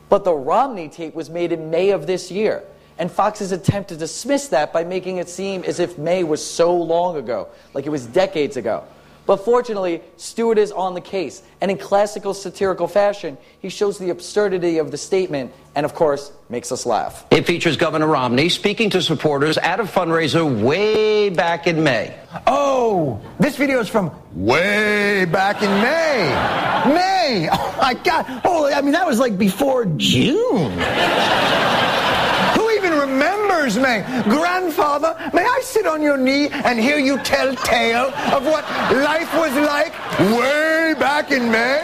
but the Romney tape was made in May of this year. And Fox has attempted to dismiss that by making it seem as if May was so long ago, like it was decades ago. But fortunately, Stewart is on the case, and in classical satirical fashion, he shows the absurdity of the statement and, of course, makes us laugh. It features Governor Romney speaking to supporters at a fundraiser way back in May. Oh, this video is from way back in May. May! Oh, my God. Oh, I mean, that was like before June. Who even remembers May? Grandfather, may I sit on your knee and hear you tell tale of what life was like way back in May?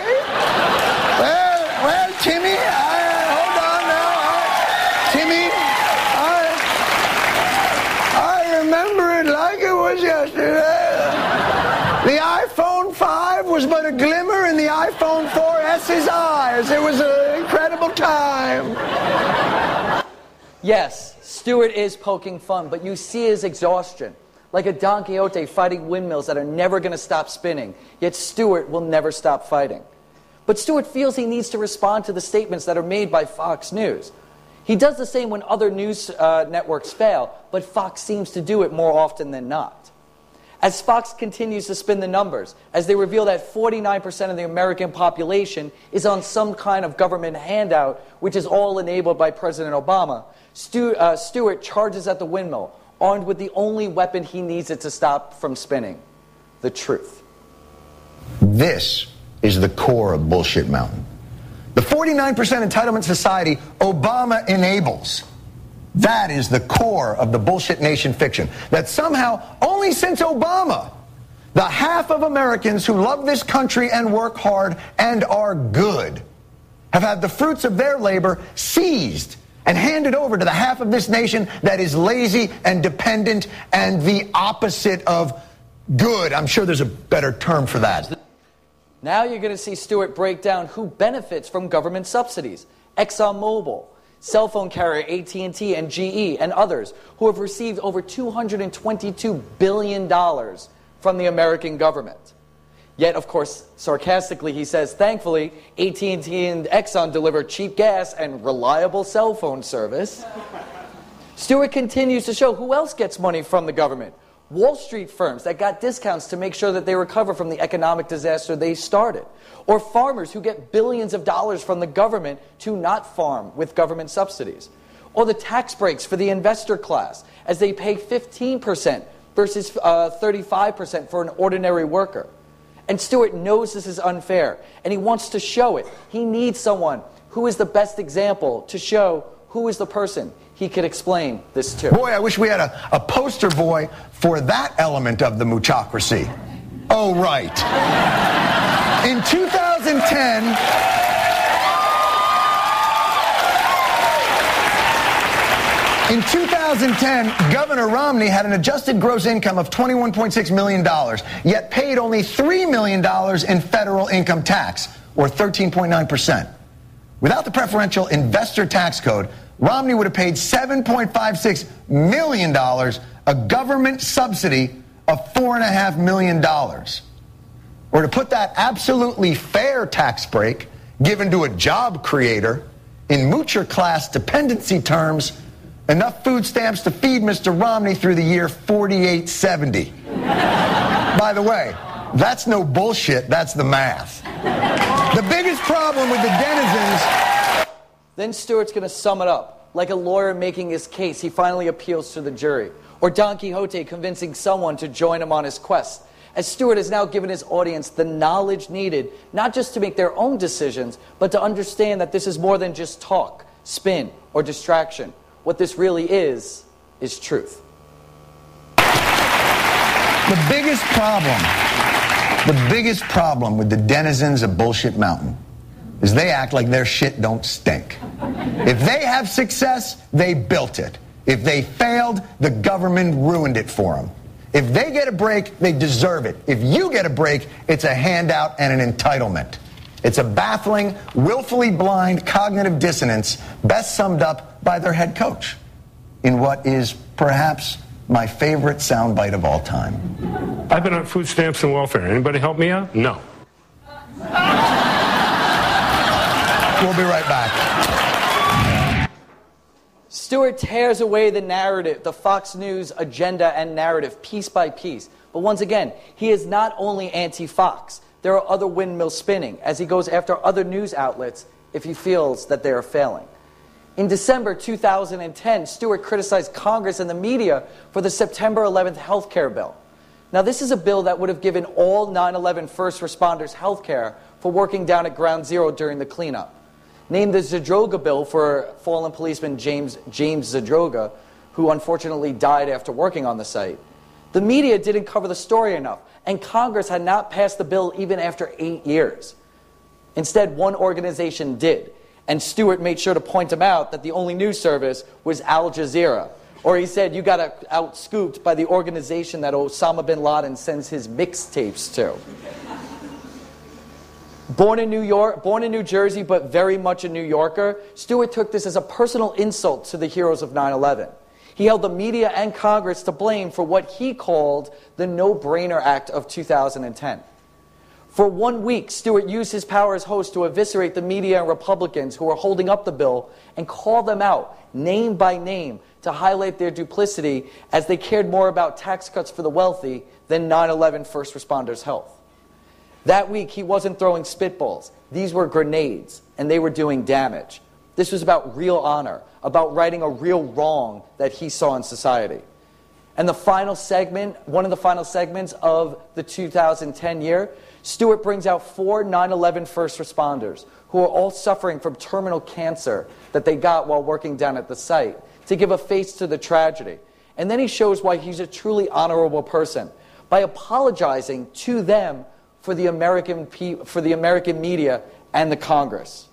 Well, Timmy, hold on now. Timmy, I remember it like it was yesterday. The iPhone 5 was but a glimmer in the iPhone 4S's eyes. It was an incredible time. Yes, Stewart is poking fun, but you see his exhaustion. Like a Don Quixote fighting windmills that are never going to stop spinning, yet Stewart will never stop fighting. But Stewart feels he needs to respond to the statements that are made by Fox News. He does the same when other news networks fail, but Fox seems to do it more often than not. As Fox continues to spin the numbers, as they reveal that 49% of the American population is on some kind of government handout, which is all enabled by President Obama, Stewart charges at the windmill, armed with the only weapon he needs it to stop from spinning: the truth. This is the core of Bullshit Mountain. The 49% entitlement society Obama enables. That is the core of the Bullshit Nation fiction. That somehow, only since Obama, the half of Americans who love this country and work hard and are good have had the fruits of their labor seized and handed over to the half of this nation that is lazy and dependent and the opposite of good. I'm sure there's a better term for that. Now you're going to see Stewart break down who benefits from government subsidies: ExxonMobil, cell phone carrier AT&T and GE, and others who have received over $222 billion from the American government. Yet, of course, sarcastically, he says, thankfully, AT&T and Exxon deliver cheap gas and reliable cell phone service. Stewart continues to show who else gets money from the government: Wall Street firms that got discounts to make sure that they recover from the economic disaster they started, or farmers who get billions of dollars from the government to not farm with government subsidies, or the tax breaks for the investor class as they pay 15% versus 35% for an ordinary worker. And Stewart knows this is unfair, and he wants to show it. He needs someone who is the best example to show who is the person he could explain this to. Boy, I wish we had a poster boy for that element of the moochocracy. Oh, right. In 2010... In 2010, Governor Romney had an adjusted gross income of $21.6 million, yet paid only $3 million in federal income tax, or 13.9%. Without the preferential investor tax code, Romney would have paid $7.56 million, a government subsidy of $4.5 million. Or to put that absolutely fair tax break given to a job creator in moocher class dependency terms, enough food stamps to feed Mr. Romney through the year 4870. By the way, that's no bullshit, that's the math. The biggest problem with the denizens... Then Stewart's going to sum it up. Like a lawyer making his case, he finally appeals to the jury. Or Don Quixote convincing someone to join him on his quest, as Stewart has now given his audience the knowledge needed, not just to make their own decisions, but to understand that this is more than just talk, spin, or distraction. What this really is truth. The biggest problem with the denizens of Bullshit Mountain is they act like their shit don't stink. If they have success, they built it. If they failed, the government ruined it for them. If they get a break, they deserve it. If you get a break, it's a handout and an entitlement. It's a baffling, willfully blind cognitive dissonance best summed up by their head coach in what is perhaps my favorite soundbite of all time. I've been on food stamps and welfare. Anybody help me out? No. We'll be right back. Stewart tears away the narrative, the Fox News agenda and narrative, piece by piece. But once again, he is not only anti-Fox. There are other windmills spinning as he goes after other news outlets if he feels that they are failing. In December 2010, Stewart criticized Congress and the media for the September 11th health care bill. Now, this is a bill that would have given all 9/11 first responders health care for working down at Ground Zero during the cleanup. Named the Zadroga bill for fallen policeman James Zadroga, who unfortunately died after working on the site. The media didn't cover the story enough, and Congress had not passed the bill even after 8 years. Instead, one organization did, and Stewart made sure to point him out that the only news service was Al Jazeera. Or he said, you got out-scooped by the organization that Osama bin Laden sends his mixtapes to. Born in New Jersey, but very much a New Yorker, Stewart took this as a personal insult to the heroes of 9/11. He held the media and Congress to blame for what he called the No-Brainer Act of 2010. For 1 week, Stewart used his power as host to eviscerate the media and Republicans who were holding up the bill and call them out, name by name, to highlight their duplicity as they cared more about tax cuts for the wealthy than 9/11 first responders' health. That week, he wasn't throwing spitballs. These were grenades, and they were doing damage. This was about real honor, about righting a real wrong that he saw in society. And the final segment, one of the final segments of the 2010 year, Stewart brings out 4 9/11 first responders who are all suffering from terminal cancer that they got while working down at the site to give a face to the tragedy. And then he shows why he's a truly honorable person by apologizing to them for the American media and the Congress.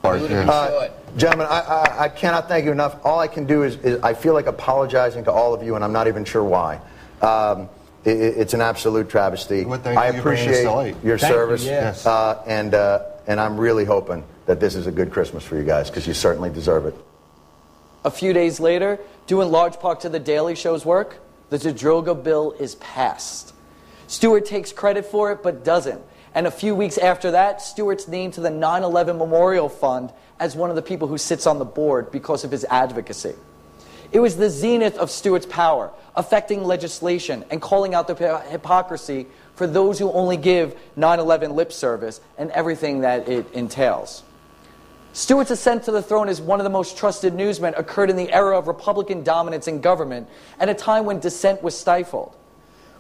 Gentlemen, I cannot thank you enough. All I can do is I feel like apologizing to all of you, and I'm not even sure why. It's an absolute travesty. I appreciate your service, and I'm really hoping that this is a good Christmas for you guys, because you certainly deserve it. A few days later, due in large part to the Daily Show's work, the Zadroga bill is passed. Stewart takes credit for it, but doesn't. And a few weeks after that, Stewart's named to the 9/11 Memorial Fund as one of the people who sits on the board because of his advocacy. It was the zenith of Stewart's power, affecting legislation and calling out the hypocrisy for those who only give 9/11 lip service and everything that it entails. Stewart's ascent to the throne as one of the most trusted newsmen occurred in the era of Republican dominance in government at a time when dissent was stifled.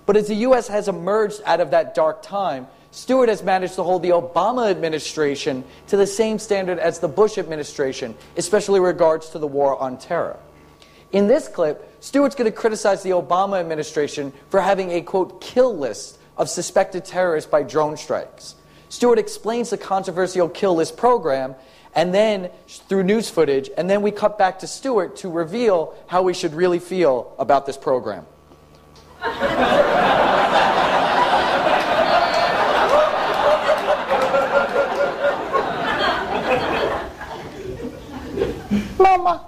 But as the U.S. has emerged out of that dark time, Stewart has managed to hold the Obama administration to the same standard as the Bush administration, especially in regards to the war on terror. In this clip, Stewart's going to criticize the Obama administration for having a, quote, kill list of suspected terrorists by drone strikes. Stewart explains the controversial kill list program, and then through news footage, and then we cut back to Stewart to reveal how we should really feel about this program. Mama,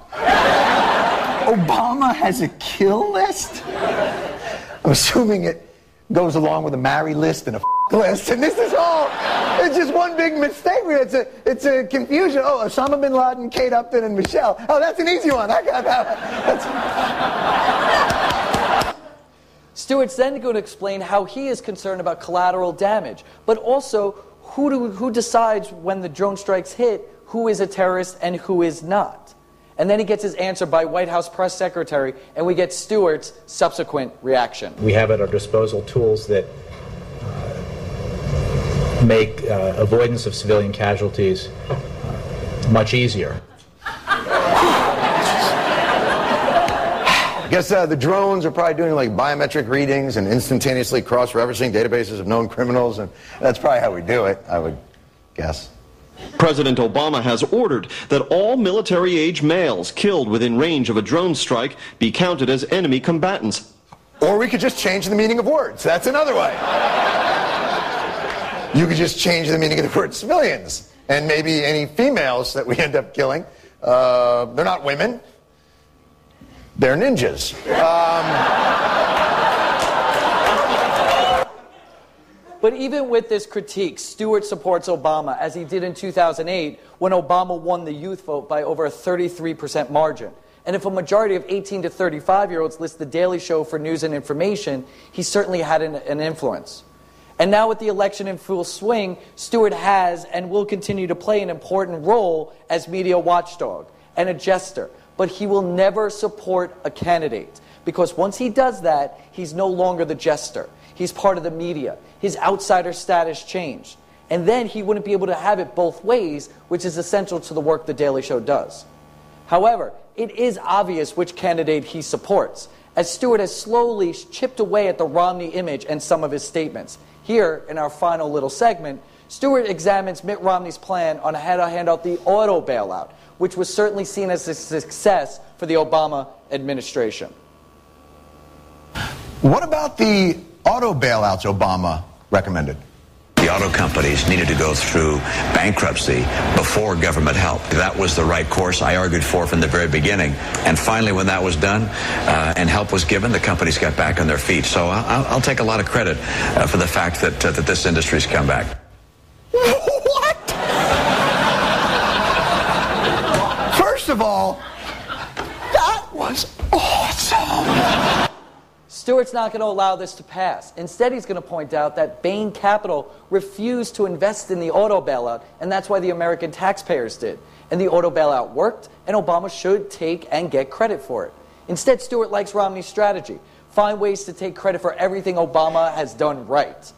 Obama has a kill list? I'm assuming it goes along with a marry list and a list, and this is all, it's just one big mistake. It's a confusion. Oh, Osama bin Laden, Kate Upton, and Michelle. Oh, that's an easy one. I got that one. Stewart's then going to explain how he is concerned about collateral damage, but also who decides when the drone strikes hit, who is a terrorist and who is not. And then he gets his answer by White House press secretary, and we get Stewart's subsequent reaction. We have at our disposal tools that make avoidance of civilian casualties much easier. I guess the drones are probably doing like biometric readings and instantaneously cross-referencing databases of known criminals, and that's probably how we do it, I would guess. President Obama has ordered that all military-age males killed within range of a drone strike be counted as enemy combatants. Or we could just change the meaning of words. That's another way. You could just change the meaning of the word civilians. And maybe any females that we end up killing, they're not women, they're ninjas. But even with this critique, Stewart supports Obama, as he did in 2008 when Obama won the youth vote by over a 33% margin. And if a majority of 18 to 35-year-olds list The Daily Show for news and information, he certainly had an influence. And now with the election in full swing, Stewart has and will continue to play an important role as media watchdog and a jester. But he will never support a candidate, because once he does that, he's no longer the jester. He's part of the media. His outsider status changed. And then he wouldn't be able to have it both ways, which is essential to the work The Daily Show does. However, it is obvious which candidate he supports, as Stewart has slowly chipped away at the Romney image and some of his statements. Here, in our final little segment, Stewart examines Mitt Romney's plan on how to hand out the auto bailout, which was certainly seen as a success for the Obama administration. What about the auto bailouts Obama recommended? The auto companies needed to go through bankruptcy before government help. That was the right course I argued for from the very beginning. And finally, when that was done and help was given, the companies got back on their feet. So I'll take a lot of credit for the fact that this industry's come back. What? First of all, that was awesome. Stewart's not going to allow this to pass. Instead, he's going to point out that Bain Capital refused to invest in the auto bailout, and that's why the American taxpayers did. And the auto bailout worked, and Obama should take and get credit for it. Instead, Stewart likes Romney's strategy. Find ways to take credit for everything Obama has done right.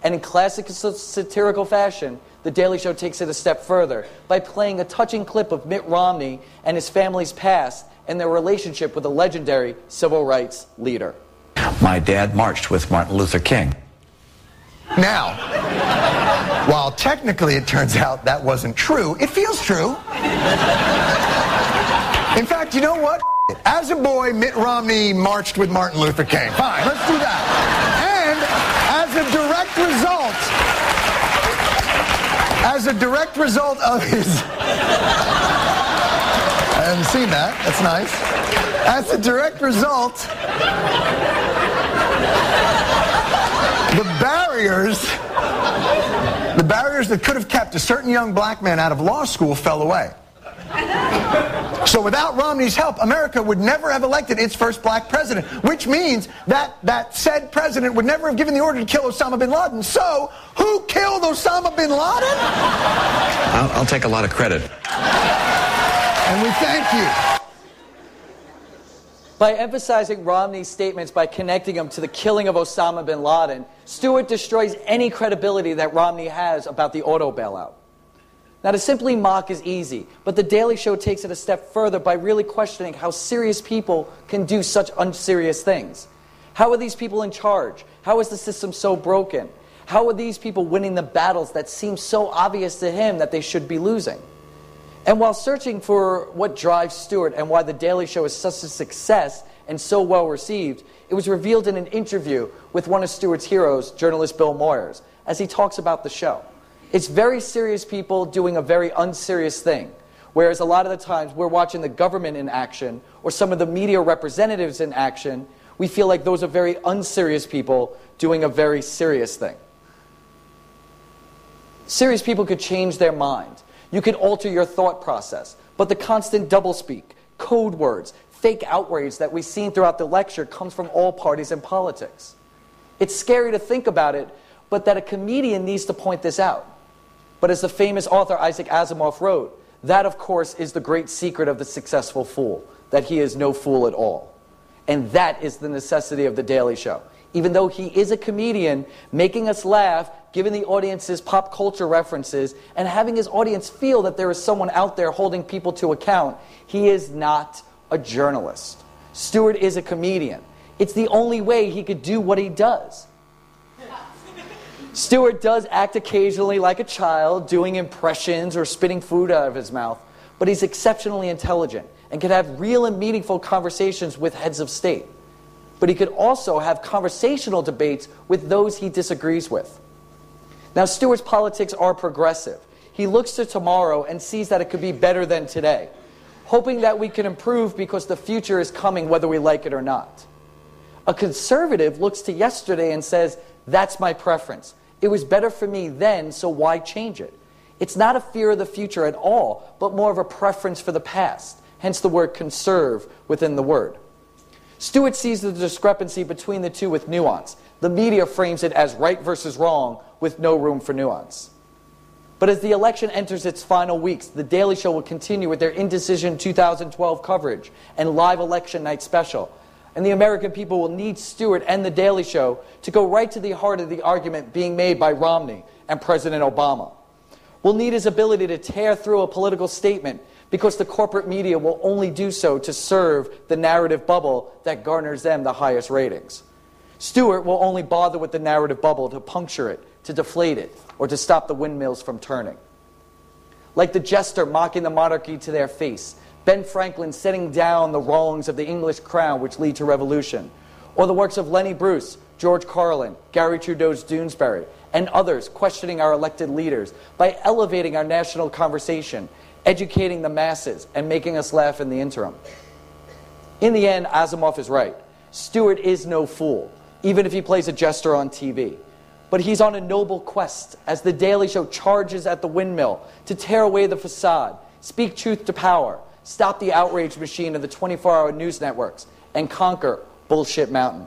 And in classic satirical fashion, The Daily Show takes it a step further by playing a touching clip of Mitt Romney and his family's past and their relationship with a legendary civil rights leader. My dad marched with Martin Luther King. Now, while technically it turns out that wasn't true, it feels true. In fact, you know what? As a boy, Mitt Romney marched with Martin Luther King. Fine, let's do that. And as a direct result of his... I haven't seen that. That's nice. As a direct result, the barriers that could have kept a certain young black man out of law school fell away. So without Romney's help, America would never have elected its first black president, which means that said president would never have given the order to kill Osama bin Laden. So, who killed Osama bin Laden? I'll take a lot of credit. And we thank you. By emphasizing Romney's statements by connecting them to the killing of Osama bin Laden, Stewart destroys any credibility that Romney has about the auto bailout. Now, to simply mock is easy, but The Daily Show takes it a step further by really questioning how serious people can do such unserious things. How are these people in charge? How is the system so broken? How are these people winning the battles that seem so obvious to him that they should be losing? And while searching for what drives Stewart and why The Daily Show is such a success and so well received, it was revealed in an interview with one of Stewart's heroes, journalist Bill Moyers, as he talks about the show. It's very serious people doing a very unserious thing, whereas a lot of the times we're watching the government in action or some of the media representatives in action, we feel like those are very unserious people doing a very serious thing. Serious people could change their mind. You can alter your thought process, but the constant doublespeak, code words, fake outrage that we've seen throughout the lecture comes from all parties in politics. It's scary to think about it, but that a comedian needs to point this out. But as the famous author Isaac Asimov wrote, That, of course, is the great secret of the successful fool, that he is no fool at all. And that is the necessity of The Daily Show. Even though he is a comedian, making us laugh, giving the audiences pop culture references, and having his audience feel that there is someone out there holding people to account, he is not a journalist. Stewart is a comedian. It's the only way he could do what he does. Stewart does act occasionally like a child, doing impressions or spitting food out of his mouth, but he's exceptionally intelligent and can have real and meaningful conversations with heads of state. But he could also have conversational debates with those he disagrees with. Now, Stewart's politics are progressive. He looks to tomorrow and sees that it could be better than today, hoping that we can improve because the future is coming whether we like it or not. A conservative looks to yesterday and says, that's my preference. It was better for me then, so why change it? It's not a fear of the future at all, but more of a preference for the past, hence the word conserve within the word. Stewart sees the discrepancy between the two with nuance. The media frames it as right versus wrong with no room for nuance. But as the election enters its final weeks, The Daily Show will continue with their Indecision 2012 coverage and live election night special. And the American people will need Stewart and The Daily Show to go right to the heart of the argument being made by Romney and President Obama. We'll need his ability to tear through a political statement because the corporate media will only do so to serve the narrative bubble that garners them the highest ratings. Stewart will only bother with the narrative bubble to puncture it, to deflate it, or to stop the windmills from turning. Like the Jester mocking the monarchy to their face, Ben Franklin setting down the wrongs of the English crown which lead to revolution, or the works of Lenny Bruce, George Carlin, Gary Trudeau's Doonesbury, and others questioning our elected leaders by elevating our national conversation, educating the masses, and making us laugh in the interim. In the end, Asimov is right. Stewart is no fool, even if he plays a jester on TV. But he's on a noble quest as The Daily Show charges at the windmill to tear away the facade, speak truth to power, stop the outrage machine of the 24-hour news networks, and conquer Bullshit Mountain.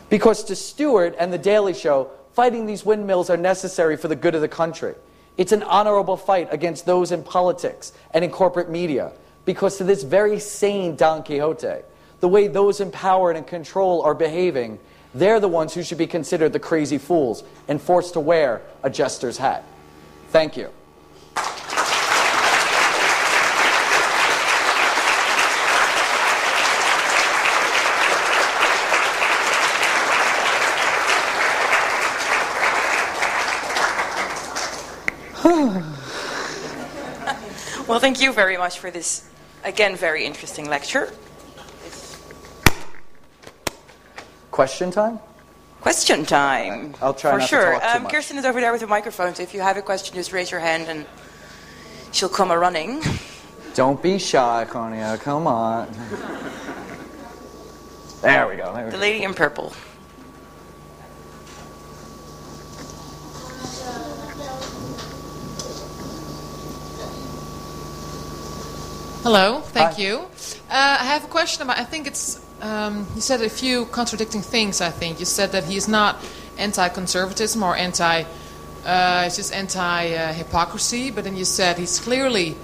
Because to Stewart and The Daily Show, fighting these windmills are necessary for the good of the country. It's an honorable fight against those in politics and in corporate media, because to this very sane Don Quixote, the way those in power and in control are behaving, they're the ones who should be considered the crazy fools and forced to wear a jester's hat. Thank you. Well, thank you very much for this, again, very interesting lecture. Question time? Question time. I'll try for not sure. to talk too much. Kirsten is over there with a microphone, so if you have a question, just raise your hand and she'll come a-running. Don't be shy, Konya. Come on. There we go. The lady in purple. Hello, thank you. I have a question about, I think it's, you said a few contradicting things, I think. You said that he's not anti-conservatism or it's just anti-hypocrisy, but then you said he's clearly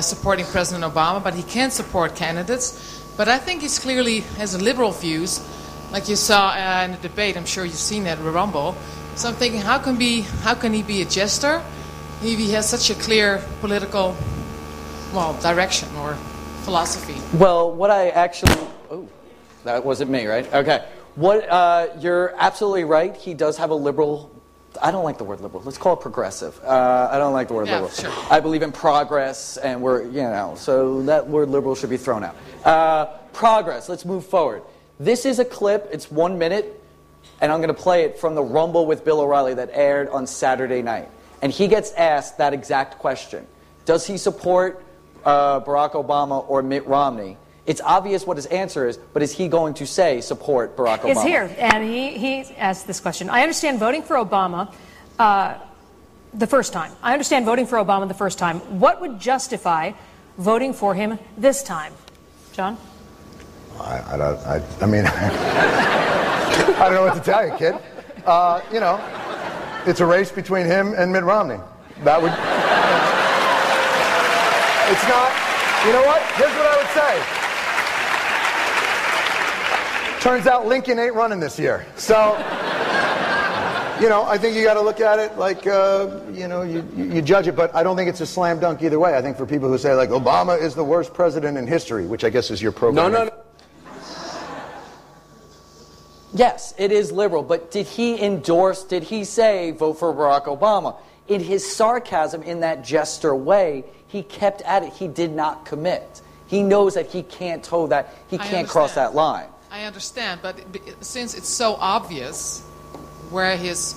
supporting President Obama, but he can't support candidates. But I think he's clearly has liberal views, like you saw in the debate. I'm sure you've seen that with Rumble. So I'm thinking, how can he be a jester if he has such a clear political direction or philosophy? Well, what I actually... Oh, that wasn't me, right? Okay. You're absolutely right. He does have a liberal... I don't like the word liberal. Let's call it progressive. I don't like the word liberal. Sure. I believe in progress, and so that word liberal should be thrown out. Progress. Let's move forward. This is a clip. It's 1 minute, and I'm going to play it from the Rumble with Bill O'Reilly that aired on Saturday night. And he gets asked that exact question. Does he support Barack Obama or Mitt Romney? It's obvious what his answer is, but is he going to say support Barack Obama? Is here, and he asked this question. I understand voting for Obama the first time. I understand voting for Obama the first time. What would justify voting for him this time? John? I mean, I don't know what to tell you, kid. It's a race between him and Mitt Romney. That would... It's not. You know what? Here's what I would say. Turns out Lincoln ain't running this year. So, I think you got to look at it like, you judge it, but I don't think it's a slam dunk either way. I think for people who say, like, Obama is the worst president in history, which I guess is your program. No. Yes, it is liberal, but did he say, vote for Barack Obama? In his sarcasm, in that Jester way, he kept at it. He did not commit. He knows that he can't toe that, he can't cross that line. I understand, but since it's so obvious where his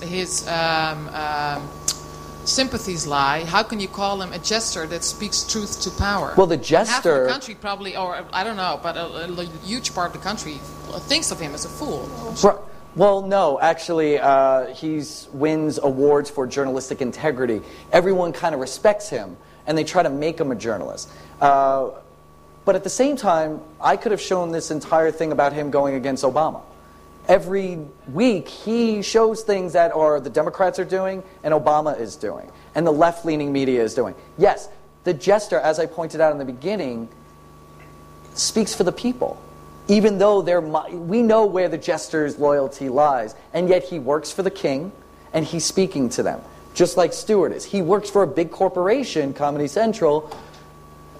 sympathies lie, how can you call him a jester that speaks truth to power? Well, the jester... Half of the country probably, or I don't know, but a huge part of the country thinks of him as a fool. Well, no, actually, he wins awards for journalistic integrity. Everyone kind of respects him, and they try to make him a journalist. But at the same time, I could have shown this entire thing about him going against Obama. Every week, he shows things that the Democrats are doing and Obama is doing, and the left-leaning media is doing. Yes, the Jester, as I pointed out in the beginning, speaks for the people. Even though we know where the Jester's loyalty lies, and yet he works for the king, and he's speaking to them, just like Stewart is. He works for a big corporation, Comedy Central,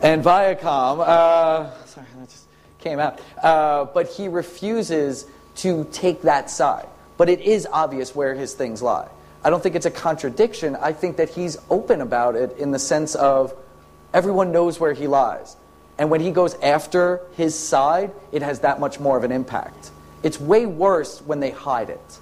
and Viacom. Sorry, that just came out. But he refuses to take that side. But it is obvious where his things lie. I don't think it's a contradiction. I think that he's open about it in the sense of everyone knows where he lies. And when he goes after his side, it has that much more of an impact. It's way worse when they hide it.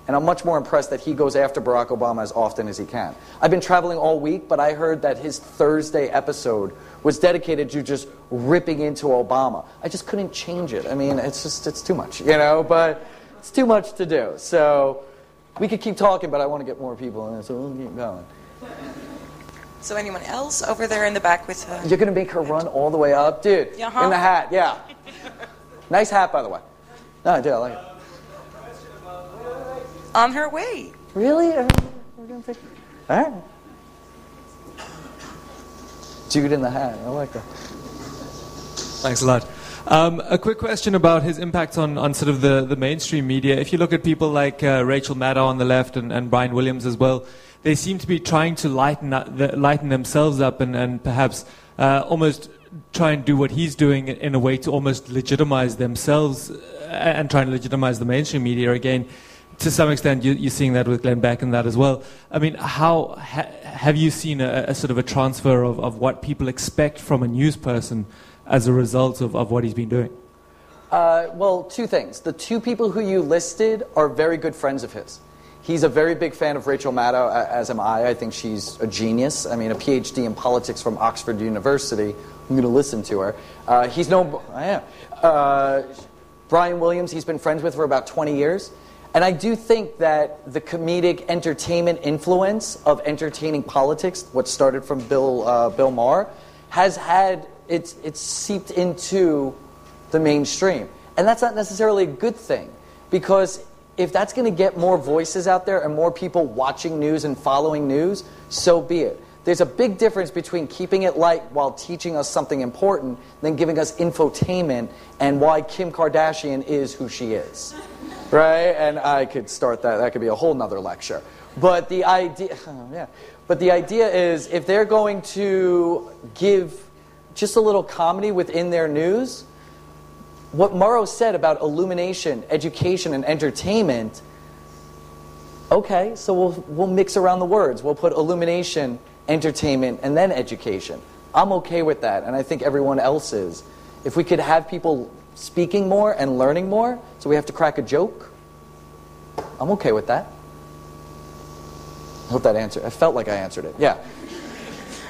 And I'm much more impressed that he goes after Barack Obama as often as he can. I've been traveling all week, but I heard that his Thursday episode was dedicated to just ripping into Obama. I just couldn't change it. I mean, it's too much, but it's too much to do. So we could keep talking, but I want to get more people in, so we'll keep going. So anyone else over there in the back with... You're going to make her run all the way up? Dude, in the hat, yeah. Nice hat, by the way. No, dude, I like it. On her way. Really? We're going to take... All right. Dude in the hat, I like that. Thanks a lot. A quick question about his impact on sort of the mainstream media. If you look at people like Rachel Maddow on the left and Brian Williams as well, they seem to be trying to lighten themselves up and perhaps almost try and do what he's doing in a way to almost legitimize themselves and try and legitimize the mainstream media again. To some extent, you're seeing that with Glenn Beck and that as well. I mean, how have you seen a sort of a transfer of what people expect from a news person as a result of what he's been doing? Well, two things. The two people who you listed are very good friends of his. He's a very big fan of Rachel Maddow, as am I. I think she's a genius. I mean, a PhD in politics from Oxford University. I'm going to listen to her. Brian Williams, he's been friends with for about 20 years. And I do think that the comedic entertainment influence of entertaining politics, what started from Bill Maher, has had, it's seeped into the mainstream. And that's not necessarily a good thing, because if that's going to get more voices out there and more people watching news and following news, so be it. There's a big difference between keeping it light while teaching us something important than giving us infotainment and why Kim Kardashian is who she is. Right? And I could start that. That could be a whole nother lecture. But the idea, is if they're going to give just a little comedy within their news, what Murrow said about illumination, education, and entertainment, okay, so we'll mix around the words. We'll put illumination, entertainment, and then education. I'm okay with that, and I think everyone else is. If we could have people speaking more and learning more, so we have to crack a joke, I'm okay with that. I hope that answered. I felt like I answered it. Yeah.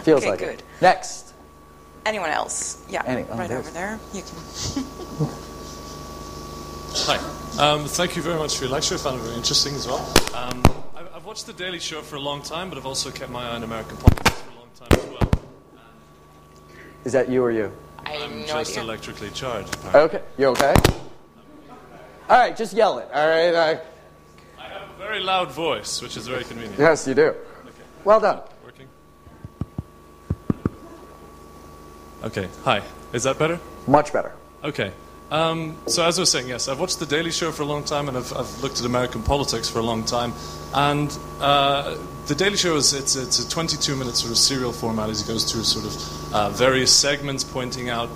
Feels okay, like good. It. Next. Anyone else? Yeah, right over there. You can. Hi. Thank you very much for your lecture. I found it very interesting as well. I've watched The Daily Show for a long time, but I've also kept my eye on American politics for a long time as well. Is that you or you? I'm just electrically charged. Apparently. Okay. You okay? All right, just yell it. All right. I have a very loud voice, which is very convenient. Yes, you do. Okay. Well done. Working? Okay, hi. Is that better? Much better. Okay. So as I was saying, yes, I've watched The Daily Show for a long time, and I've looked at American politics for a long time. And The Daily Show it's a 22-minute sort of serial format as he goes through sort of various segments pointing out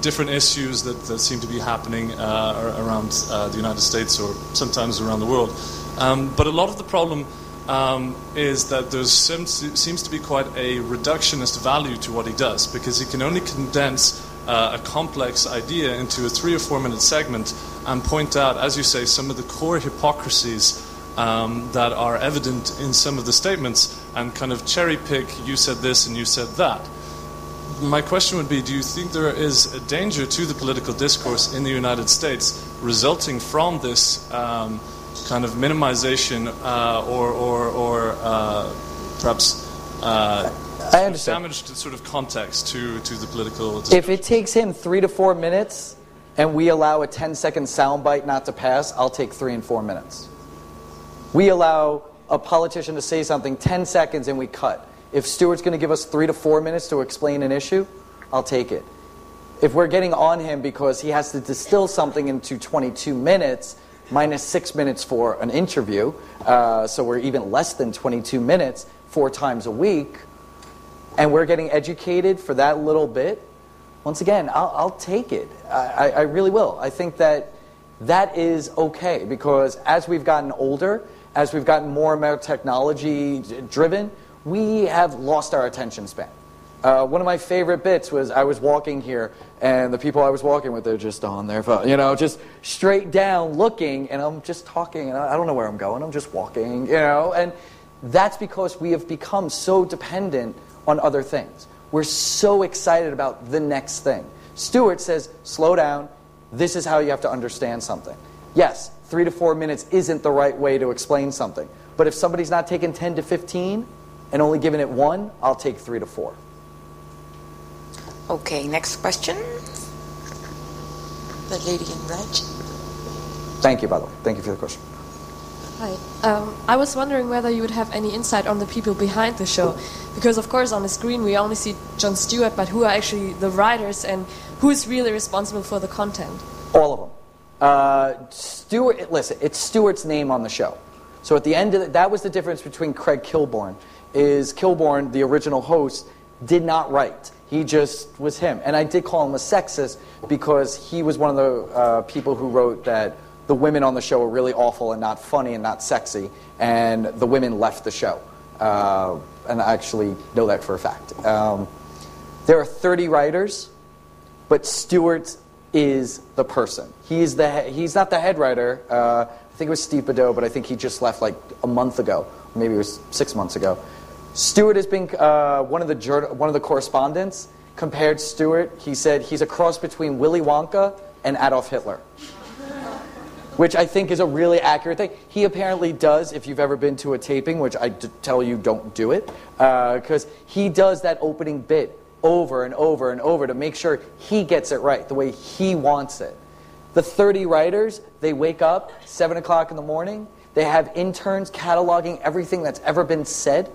different issues that seem to be happening around the United States or sometimes around the world. But a lot of the problem is that there seems to be quite a reductionist value to what he does, because he can only condense a complex idea into a 3 or 4 minute segment and point out, as you say, some of the core hypocrisies that are evident in some of the statements and kind of cherry pick, you said this and you said that. My question would be, do you think there is a danger to the political discourse in the United States resulting from this kind of minimization or perhaps I understand. damaged sort of context to the political discourse? If it takes him 3 to 4 minutes and we allow a 10-second soundbite not to pass, I'll take 3 and 4 minutes. We allow a politician to say something 10 seconds and we cut. If Stewart's going to give us 3 to 4 minutes to explain an issue, I'll take it. If we're getting on him because he has to distill something into 22 minutes, minus 6 minutes for an interview, so we're even less than 22 minutes 4 times a week, and we're getting educated for that little bit, once again, I'll take it. I really will. I think that is okay, because as we've gotten older, as we've gotten more and more technology driven, we have lost our attention span. One of my favorite bits was I was walking here, and the people I was walking with, they're just on their phone, just straight down looking, and I'm just talking, and I don't know where I'm going, I'm just walking, and that's because we have become so dependent on other things. We're so excited about the next thing. Stewart says, slow down, this is how you have to understand something. Yes, 3 to 4 minutes isn't the right way to explain something, but if somebody's not taking 10 to 15 and only giving it 1, I'll take 3 to 4. Okay, next question. The lady in red. Thank you, by the way. Thank you for the question. Hi. I was wondering whether you would have any insight on the people behind the show. Because, of course, on the screen we only see Jon Stewart, but who are actually the writers and who is really responsible for the content? All of them. Stewart, listen, it's Stewart's name on the show. So at the end of it, that was the difference between Craig Kilborn. Is Kilborn, the original host, did not write. He just was him. And I did call him a sexist because he was one of the people who wrote that the women on the show were really awful and not funny and not sexy, and the women left the show. And I actually know that for a fact. There are 30 writers, but Stewart is the person. He's not the head writer. I think it was Steve Badeau, but I think he just left like a month ago. Maybe it was 6 months ago. Stewart has been one of the correspondents compared Stewart. He said he's a cross between Willy Wonka and Adolf Hitler, which I think is a really accurate thing. He apparently does, if you've ever been to a taping, which I tell you don't do it, because he does that opening bit over and over and over to make sure he gets it right, the way he wants it. The 30 writers, they wake up 7 o'clock in the morning. They have interns cataloging everything that's ever been said.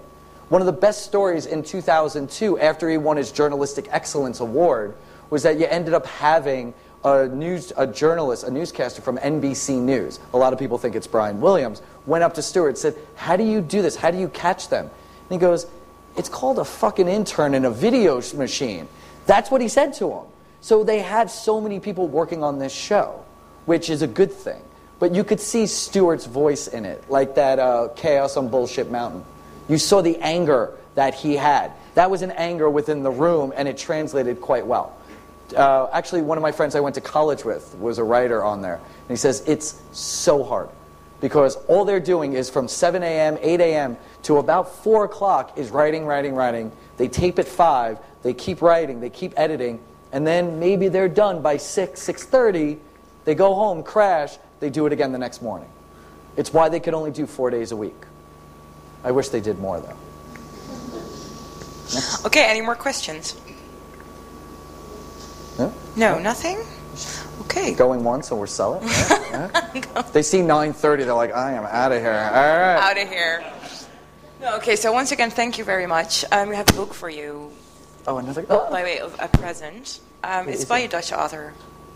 One of the best stories in 2002, after he won his Journalistic Excellence Award, was that you ended up having a newscaster from NBC News. A lot of people think it's Brian Williams. Went up to Stewart and said, how do you do this? How do you catch them? And he goes, it's called a fucking intern in a video machine. That's what he said to him. So they had so many people working on this show, which is a good thing. But you could see Stewart's voice in it, like that Chaos on Bullshit Mountain. You saw the anger that he had. That was an anger within the room, and it translated quite well. Actually, one of my friends I went to college with was a writer on there. And he says, it's so hard. Because all they're doing is from 7 a.m., 8 a.m. to about 4 o'clock is writing, writing, writing. They tape at 5. They keep writing. They keep editing. And then maybe they're done by 6, 6:30. They go home, crash. They do it again the next morning. It's why they could only do 4 days a week. I wish they did more, though. Next. Okay, any more questions? Yeah? No, nothing? Okay. Going once and we're selling. Yeah. They see 9:30, they're like, I am out of here. All right. Out of here. No, okay, so once again, thank you very much. We have a book for you. Oh, another. By way of a present. It's by a Dutch author.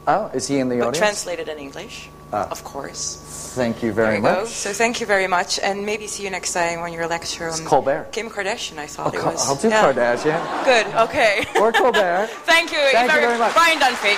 Oh, is he in the audience? Translated in English, of course. Thank you very much. Go. So thank you very much, and maybe see you next time when your lecture on Colbert. Kim Kardashian. I thought it was. I'll do Kardashian. Good. Okay. Or Colbert. Thank you. Thank you very much. Brian Dunphy.